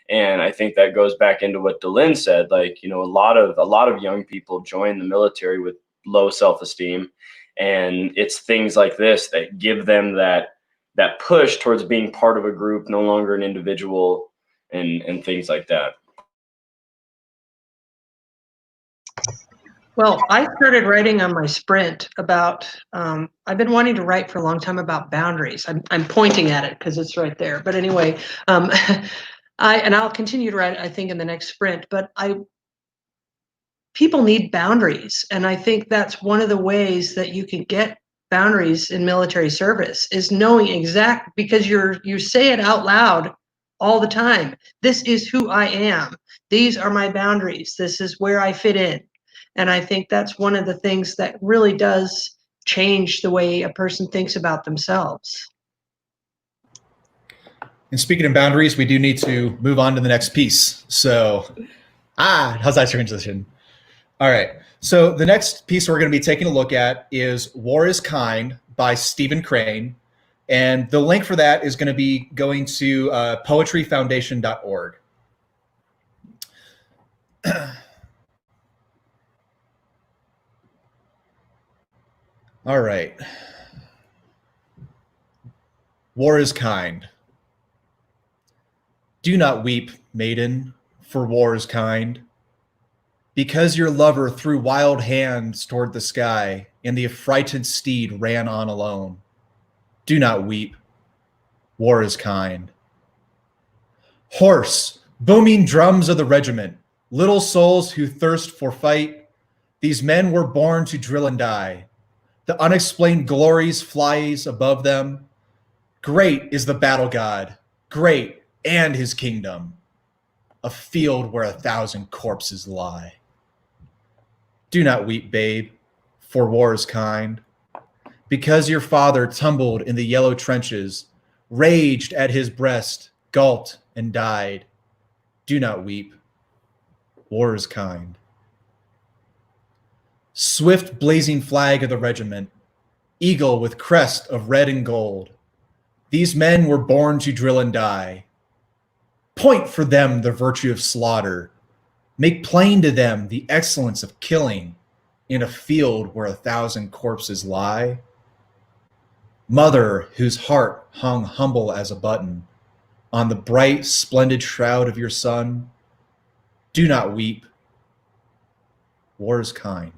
And I think that goes back into what Delin said. Like, you know, a lot of young people join the military with low self-esteem, and it's things like this that give them that push towards being part of a group, no longer an individual, and things like that. Well, I started writing on my sprint about, I've been wanting to write for a long time about boundaries. I'm pointing at it because it's right there. But anyway, I'll continue to write, I think, in the next sprint, but people need boundaries. And I think that's one of the ways that you can get boundaries in military service is knowing because you say it out loud all the time. This is who I am. These are my boundaries. This is where I fit in. And I think that's one of the things that really does change the way a person thinks about themselves. And speaking of boundaries, we do need to move on to the next piece. So, how's that transition? All right. So the next piece we're going to be taking a look at is War is Kind by Stephen Crane. And the link for that is going to be going to poetryfoundation.org. All right. War is kind. Do not weep, maiden, for war is kind. Because your lover threw wild hands toward the sky, and the affrighted steed ran on alone. Do not weep. War is kind. Horse, booming drums of the regiment, little souls who thirst for fight, these men were born to drill and die. The unexplained glories flies above them. Great is the battle god, great and his kingdom, a field where 1,000 corpses lie. Do not weep, babe, for war is kind. Because your father tumbled in the yellow trenches, raged at his breast, gulped and died. Do not weep, war is kind. Swift blazing flag of the regiment, eagle with crest of red and gold. These men were born to drill and die. Point for them the virtue of slaughter. Make plain to them the excellence of killing in a field where 1,000 corpses lie. Mother, whose heart hung humble as a button on the bright, splendid shroud of your son, do not weep. War is kind.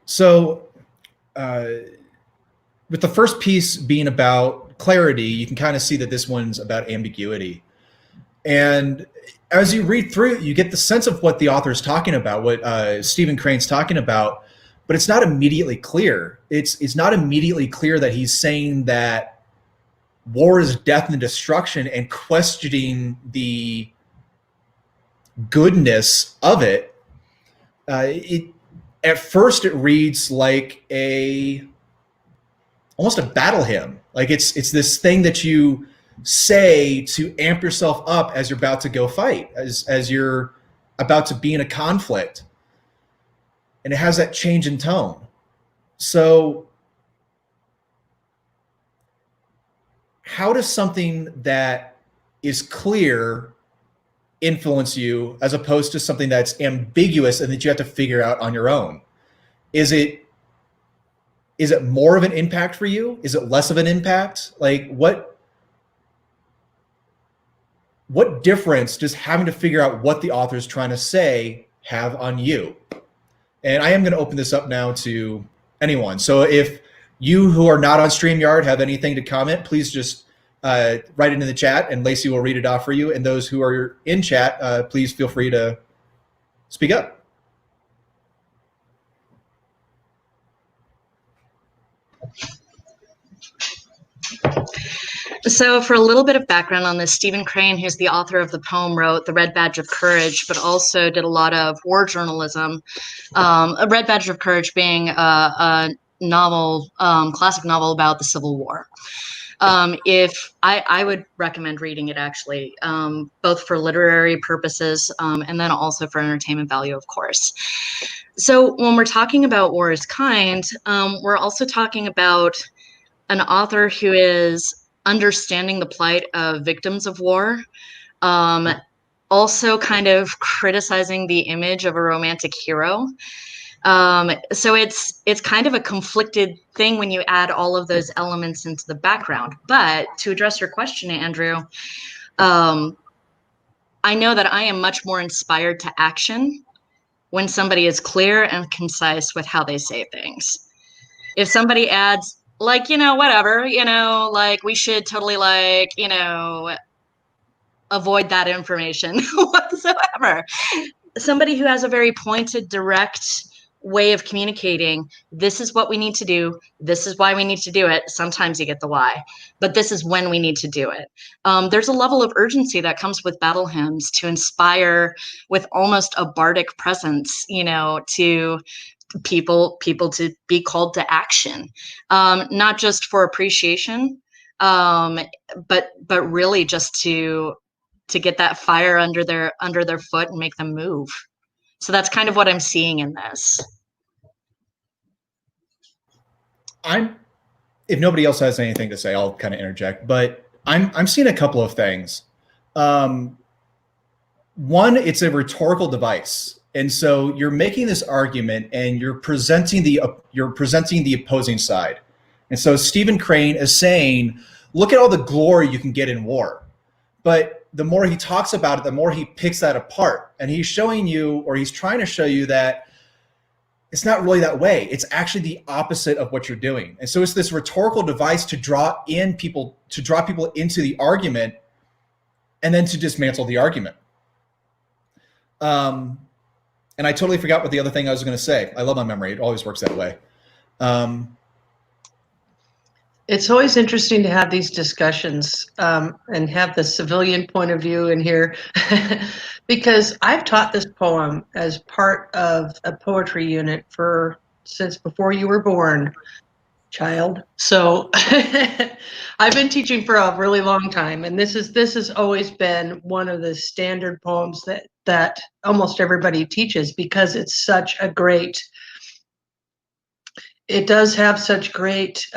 So, with the first piece being about clarity, you can kind of see that this one's about ambiguity. And as you read through it, you get the sense of what the author's talking about, what Stephen Crane's talking about, but it's not immediately clear. It's not immediately clear that he's saying that war is death and destruction and questioning the goodness of it. At first, it reads like almost a battle hymn. Like it's this thing that you say to amp yourself up as you're about to go fight, as you're about to be in a conflict. And it has that change in tone. So how does something that is clear influence you as opposed to something that's ambiguous and that you have to figure out on your own? Is it more of an impact for you? Is it less of an impact? Like what what difference does having to figure out what the author is trying to say have on you? And I am going to open this up now to anyone. So if you who are not on StreamYard have anything to comment, please just write it in the chat and Lacey will read it off for you. And those who are in chat, please feel free to speak up. So for a little bit of background on this, Stephen Crane, who's the author of the poem, wrote The Red Badge of Courage, but also did a lot of war journalism. A Red Badge of Courage being a novel, classic novel about the Civil War. If I would recommend reading it, actually, both for literary purposes and then also for entertainment value, of course. So when we're talking about War is Kind, we're also talking about an author who is understanding the plight of victims of war, also kind of criticizing the image of a romantic hero. So it's kind of a conflicted thing when you add all of those elements into the background. But to address your question, Andrew, I know that I am much more inspired to action when somebody is clear and concise with how they say things. If somebody adds, like, whatever, like, we should totally, like, avoid that information whatsoever. Somebody who has a very pointed, direct way of communicating, this is what we need to do, this is why we need to do it. Sometimes you get the why, but this is when we need to do it. There's a level of urgency that comes with battle hymns to inspire with almost a bardic presence, to people to be called to action, not just for appreciation, but really just to get that fire under their foot and make them move. So that's kind of what I'm seeing in this. If nobody else has anything to say, I'll kind of interject, but I'm seeing a couple of things. One, it's a rhetorical device. And so you're making this argument and you're presenting the opposing side. And so Stephen Crane is saying, look at all the glory you can get in war. But the more he talks about it, the more he picks that apart. And he's showing you, or he's trying to show you, that it's not really that way. It's actually the opposite of what you're doing. And so it's this rhetorical device to draw people into the argument and then to dismantle the argument. And I totally forgot what the other thing I was going to say. I love my memory. It always works that way. It's always interesting to have these discussions and have the civilian point of view in here because I've taught this poem as part of a poetry unit since before you were born, child. So I've been teaching for a really long time, and this has always been one of the standard poems that almost everybody teaches because it's such a great. It does have such great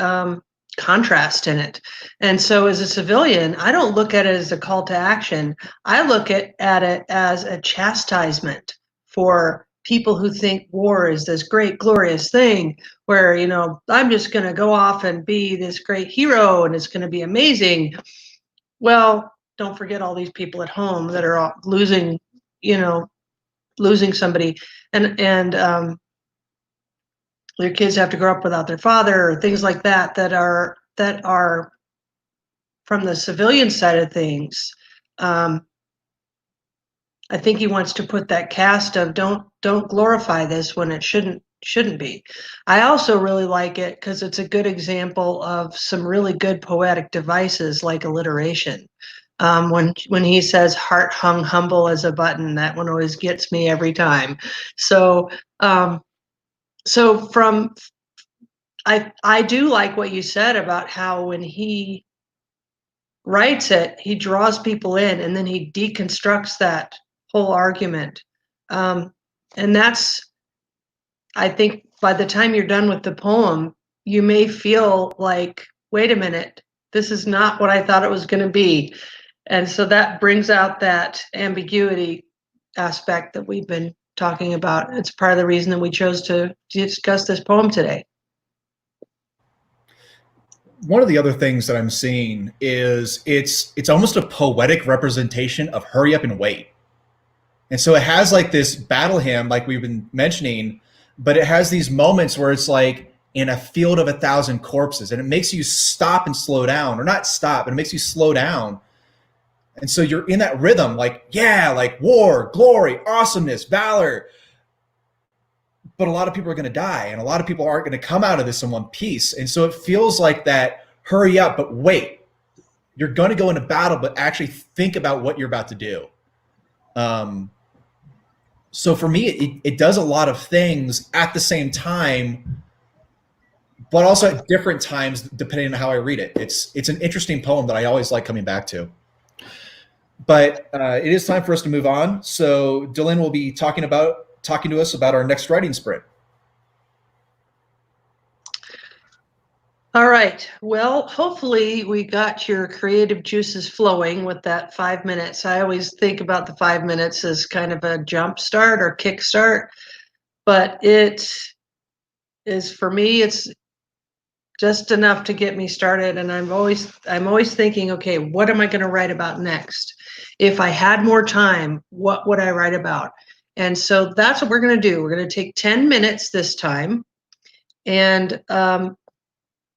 contrast in it. And so as a civilian, I don't look at it as a call to action. I look at it as a chastisement for people who think war is this great, glorious thing where, I'm just going to go off and be this great hero and it's going to be amazing. Well, don't forget all these people at home that are losing somebody and their kids have to grow up without their father or things like that are from the civilian side of things. I think he wants to put that cast of don't glorify this when it shouldn't be. I also really like it because it's a good example of some really good poetic devices like alliteration. When he says heart hung humble as a button, that one always gets me every time. So I do like what you said about how when he writes it, he draws people in and then he deconstructs that whole argument. And that's, I think by the time you're done with the poem, you may feel like, wait a minute, this is not what I thought it was going to be. And so that brings out that ambiguity aspect that we've been talking about. It's part of the reason that we chose to discuss this poem today. one of the other things that I'm seeing is it's almost a poetic representation of hurry up and wait. And so it has like this battle hymn, like we've been mentioning, but it has these moments where it's like in a field of 1,000 corpses, and it makes you stop and slow down, or not stop, but it makes you slow down. And so you're in that rhythm, like, yeah, like war, glory, awesomeness, valor. But a lot of people are going to die, and a lot of people aren't going to come out of this in one piece. And so it feels like that hurry up, but wait. You're going to go into battle, but actually think about what you're about to do. So for me, it does a lot of things at the same time, but also at different times, depending on how I read it. It's an interesting poem that I always like coming back to. But it is time for us to move on. So Dylan will be talking to us about our next writing sprint. All right. Well, hopefully we got your creative juices flowing with that 5 minutes. I always think about the 5 minutes as kind of a jump start or kick start, but it is, for me, it's just enough to get me started. And I'm always thinking, okay, what am I going to write about next? If I had more time, what would I write about? And so that's what we're going to do. We're going to take 10 minutes this time. And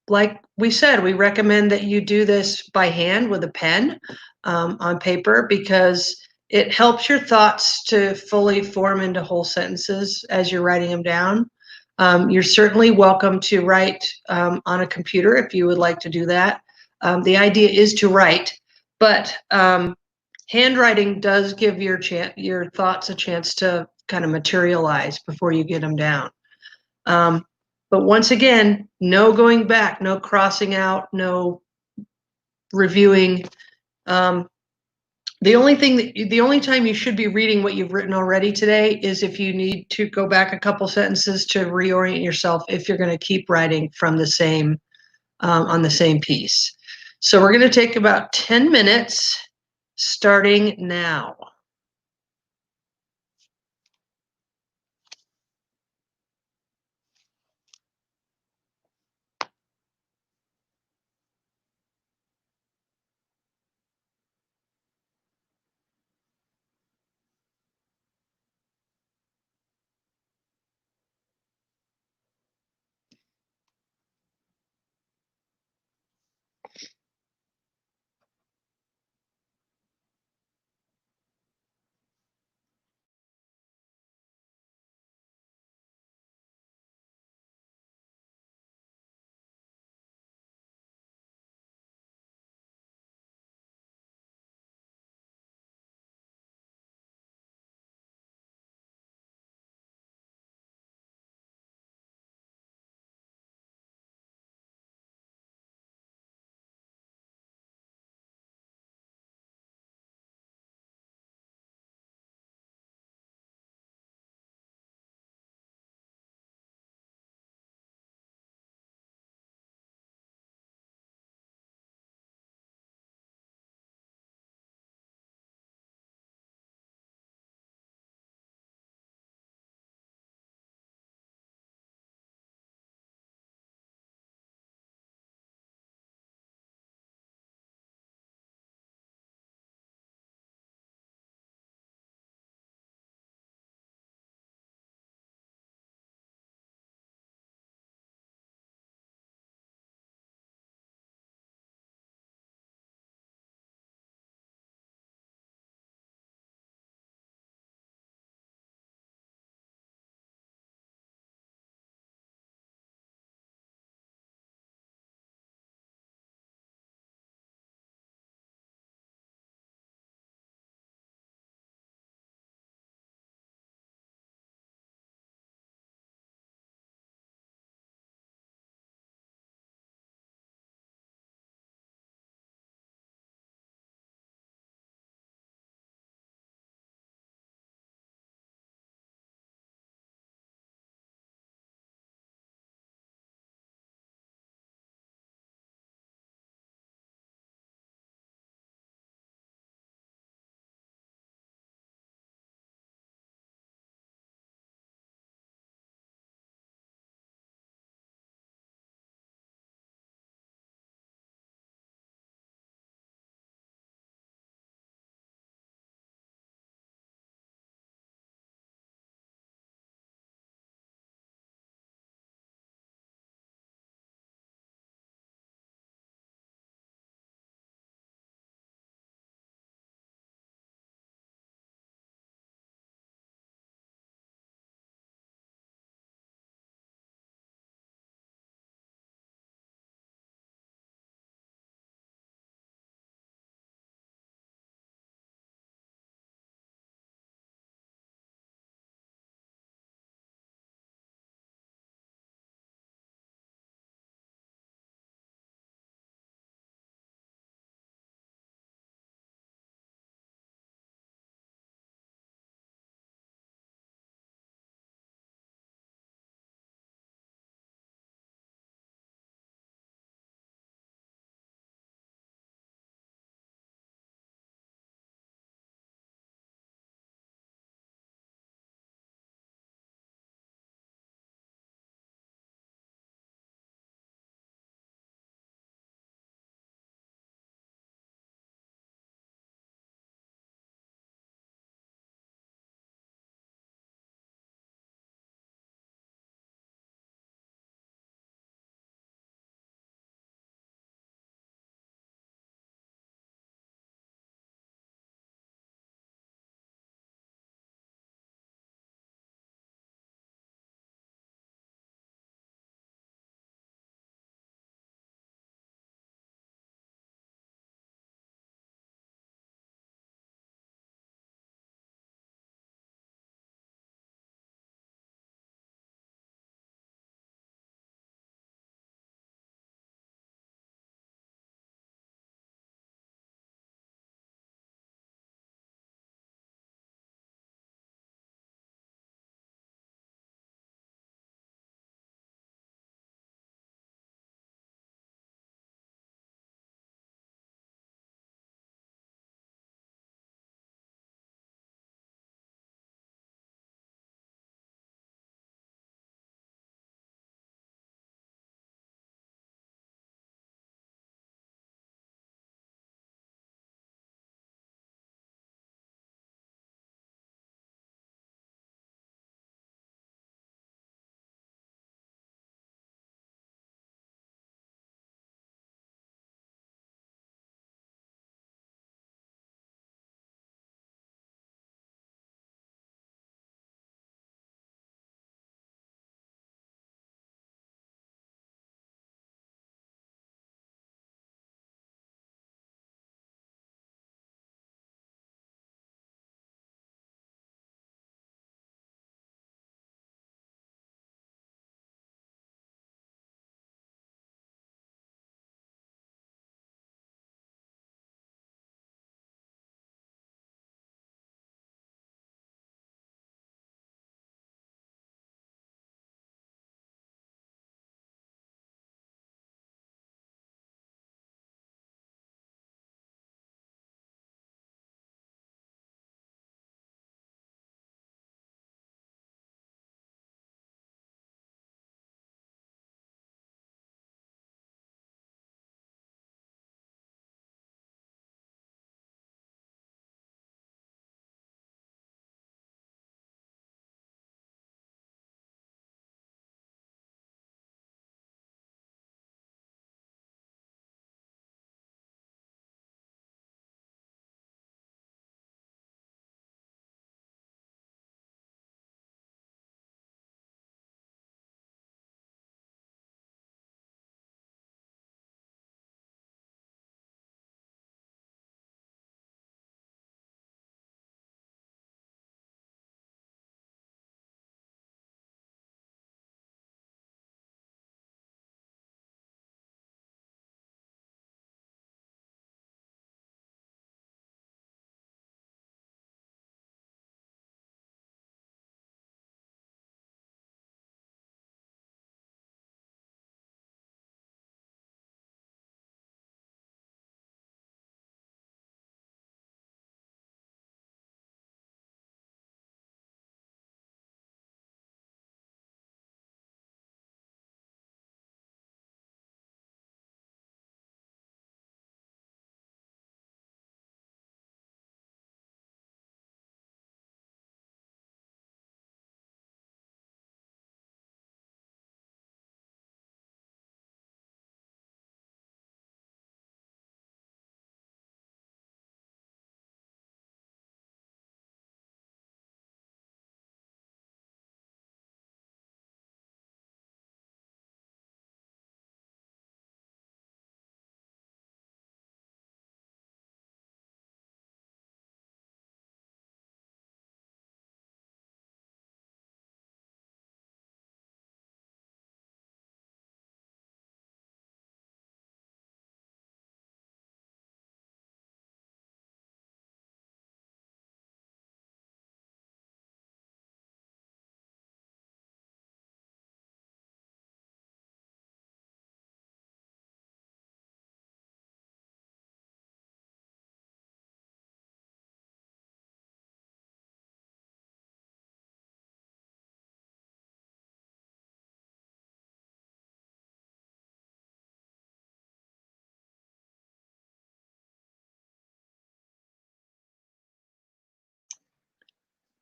like we said, we recommend that you do this by hand with a pen on paper, because it helps your thoughts to fully form into whole sentences as you're writing them down. You're certainly welcome to write on a computer if you would like to do that. The idea is to write, but handwriting does give your thoughts a chance to kind of materialize before you get them down. But once again, no going back, no crossing out, no reviewing. The only time you should be reading what you've written already today is if you need to go back a couple sentences to reorient yourself, if you're going to keep writing from the same on the same piece. So we're going to take about 10 minutes starting now.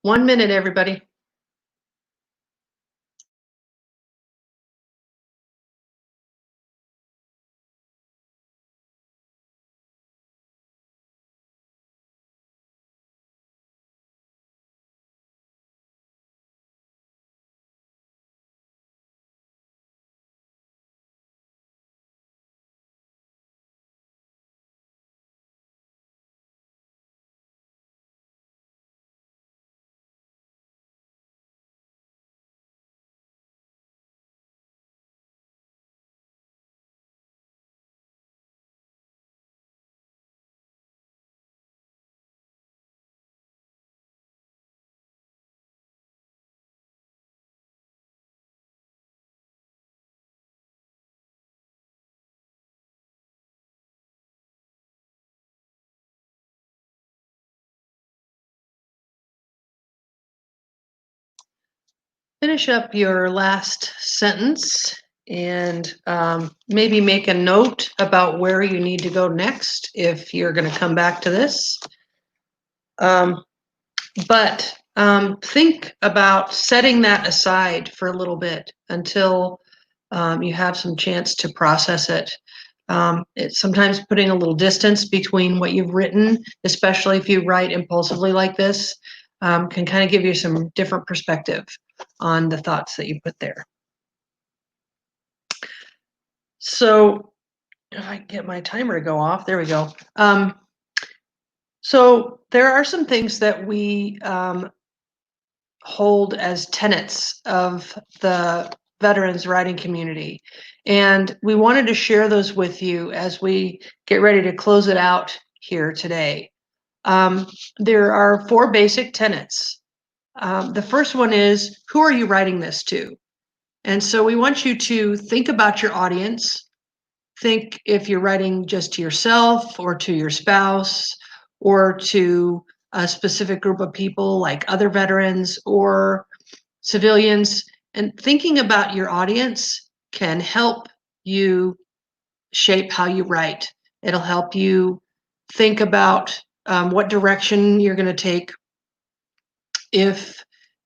1 minute, everybody. Finish up your last sentence and maybe make a note about where you need to go next if you're going to come back to this. But think about setting that aside for a little bit until you have some chance to process it. It's sometimes putting a little distance between what you've written, especially if you write impulsively like this, can kind of give you some different perspective on the thoughts that you put there. So if I can get my timer to go off, there we go. So there are some things that we hold as tenets of the veterans writing community. And we wanted to share those with you as we get ready to close it out here today. There are 4 basic tenets. The first one is, who are you writing this to? And so we want you to think about your audience. Think if you're writing just to yourself or to your spouse or to a specific group of people like other veterans or civilians. And thinking about your audience can help you shape how you write. It'll help you think about what direction you're going to take if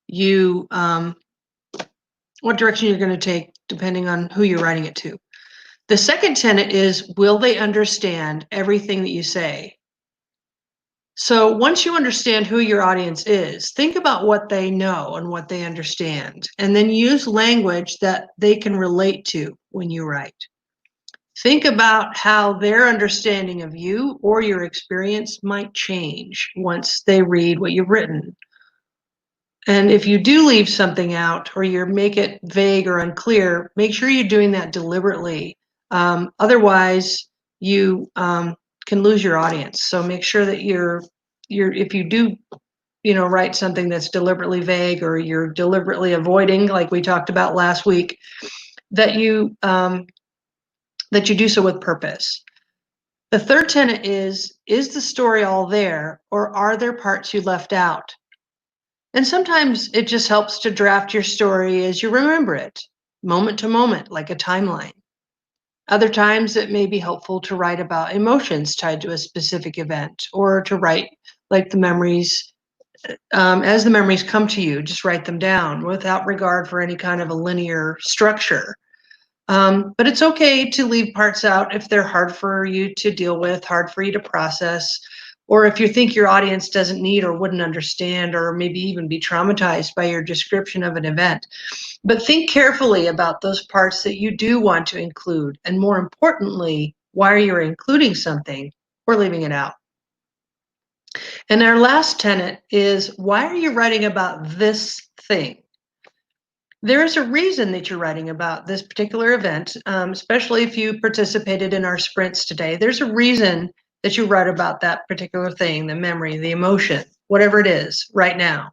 you what direction you're going to take depending on who you're writing it to. The second tenet is, will they understand everything that you say? So once you understand who your audience is, think about what they know and what they understand, and then use language that they can relate to when you write. Think about how their understanding of you or your experience might change once they read what you've written. And if you do leave something out or you make it vague or unclear, make sure you're doing that deliberately. Otherwise, you can lose your audience. So make sure that if you do, write something that's deliberately vague or you're deliberately avoiding, like we talked about last week, that you do so with purpose. The third tenet is the story all there, or are there parts you left out? And sometimes it just helps to draft your story as you remember it, moment to moment, like a timeline. Other times it may be helpful to write about emotions tied to a specific event, or to write like the memories, as the memories come to you, just write them down without regard for any kind of a linear structure. But it's okay to leave parts out if they're hard for you to deal with, hard for you to process, or if you think your audience doesn't need or wouldn't understand, or maybe even be traumatized by your description of an event. But think carefully about those parts that you do want to include, and more importantly, why you're including something or leaving it out. And our last tenet is, why are you writing about this thing? There is a reason that you're writing about this particular event, especially if you participated in our sprints today. There's a reason that you write about that particular thing, the memory, the emotion, whatever it is right now.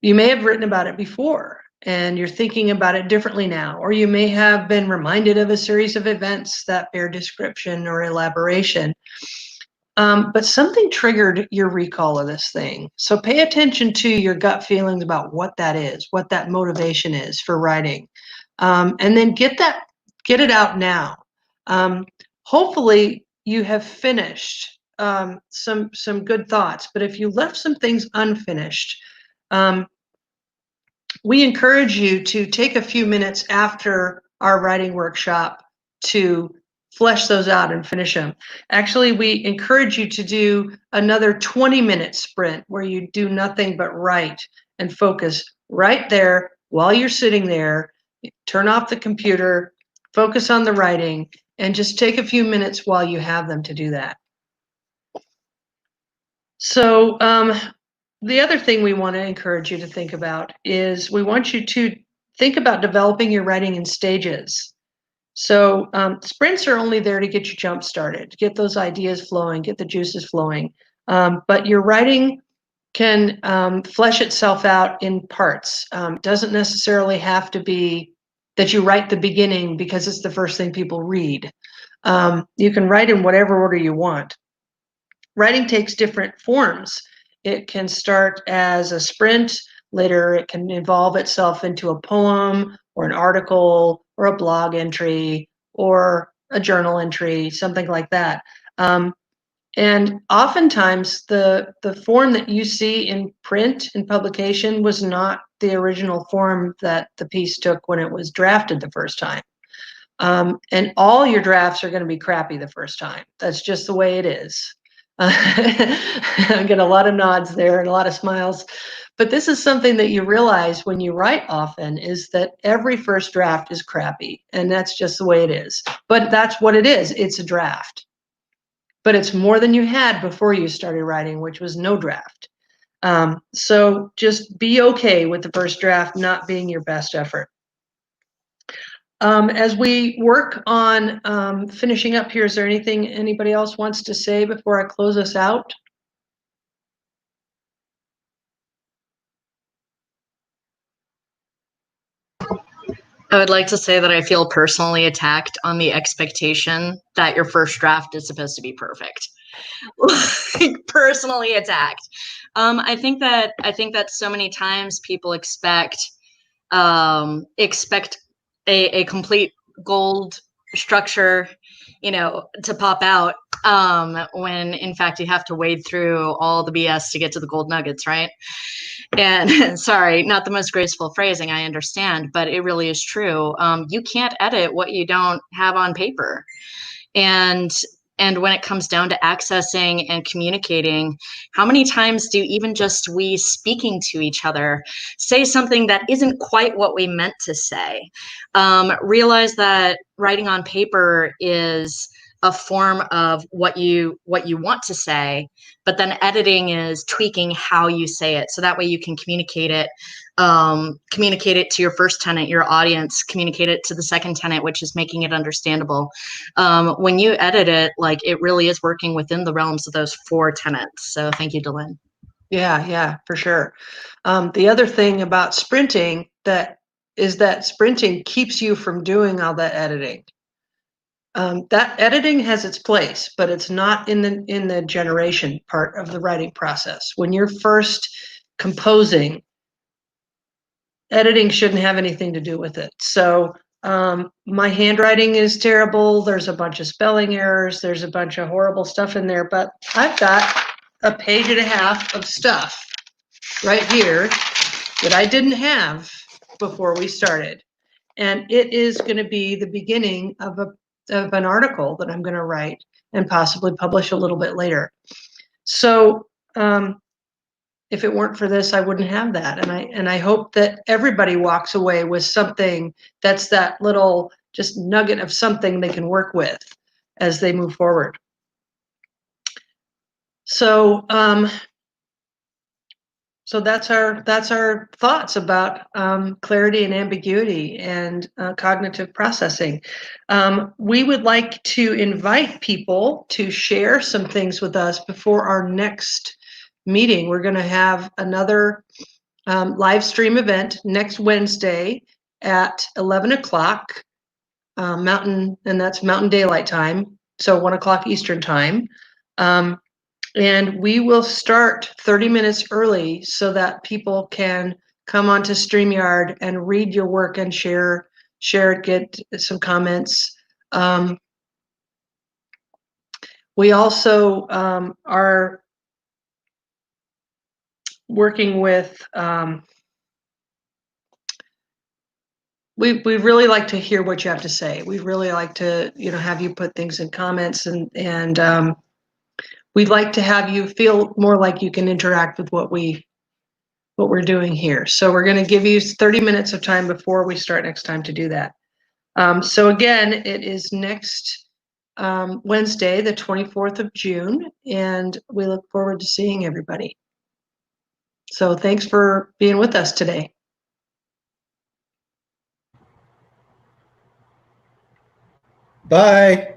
You may have written about it before and you're thinking about it differently now, or you may have been reminded of a series of events that bear description or elaboration. But something triggered your recall of this thing. So pay attention to your gut feelings about what that is, what that motivation is for writing. And then get it out now. Hopefully you have finished some good thoughts, but if you left some things unfinished, we encourage you to take a few minutes after our writing workshop to flesh those out and finish them. Actually, we encourage you to do another 20-minute sprint where you do nothing but write and focus right there while you're sitting there. Turn off the computer, focus on the writing, and just take a few minutes while you have them to do that. So the other thing we want to encourage you to think about is we want you to think about developing your writing in stages. So sprints are only there to get you jump started, get those ideas flowing, get the juices flowing. But your writing can flesh itself out in parts. Doesn't necessarily have to be that you write the beginning because it's the first thing people read. You can write in whatever order you want. Writing takes different forms. It can start as a sprint. Later, it can evolve itself into a poem or an article or a blog entry or a journal entry, something like that. And oftentimes, the form that you see in print and publication was not the original form that the piece took when it was drafted the first time. And all your drafts are going to be crappy the first time. That's just the way it is. I get a lot of nods there and a lot of smiles. But this is something that you realize when you write often, is that every first draft is crappy. And that's just the way it is. But that's what it is. It's a draft. But it's more than you had before you started writing, which was no draft. So just be okay with the first draft not being your best effort. As we work on finishing up here, is there anything anybody else wants to say before I close us out? I would like to say that I feel personally attacked on the expectation that your first draft is supposed to be perfect. Like, personally attacked. I think that so many times people expect a complete gold structure, to pop out, when in fact you have to wade through all the BS to get to the gold nuggets, right? And sorry, not the most graceful phrasing, I understand, but it really is true. You can't edit what you don't have on paper. And when it comes down to accessing and communicating, how many times do even just we speaking to each other say something that isn't quite what we meant to say? Realize that writing on paper is a form of what you want to say, but then editing is tweaking how you say it, so that way you can communicate it to your first tenant, your audience, communicate it to the second tenant, which is making it understandable. When you edit it, like, it really is working within the realms of those 4 tenants. So thank you, Delynn. Yeah, for sure. The other thing about sprinting is that sprinting keeps you from doing all that editing. That editing has its place, but it's not in the generation part of the writing process. When you're first composing, editing shouldn't have anything to do with it. So my handwriting is terrible. There's a bunch of spelling errors. There's a bunch of horrible stuff in there, but I've got a page and a half of stuff right here that I didn't have before we started. And it is going to be the beginning of an article that I'm going to write and possibly publish a little bit later. So if it weren't for this, I wouldn't have that. And I hope that everybody walks away with something that's that little just nugget of something they can work with as they move forward. So so that's our thoughts about clarity and ambiguity and cognitive processing. We would like to invite people to share some things with us before our next meeting. We're going to have another live stream event next Wednesday at 11 o'clock Mountain, and that's Mountain Daylight Time, so 1 o'clock Eastern Time. And we will start 30 minutes early so that people can come onto Streamyard and read your work and share it, get some comments. We also are working with, we really like to hear what you have to say. We really like to, have you put things in comments, and we'd like to have you feel more like you can interact with what we're doing here. So we're going to give you 30 minutes of time before we start next time to do that. So again, it is next Wednesday, the 24th of June, and we look forward to seeing everybody. So thanks for being with us today. Bye.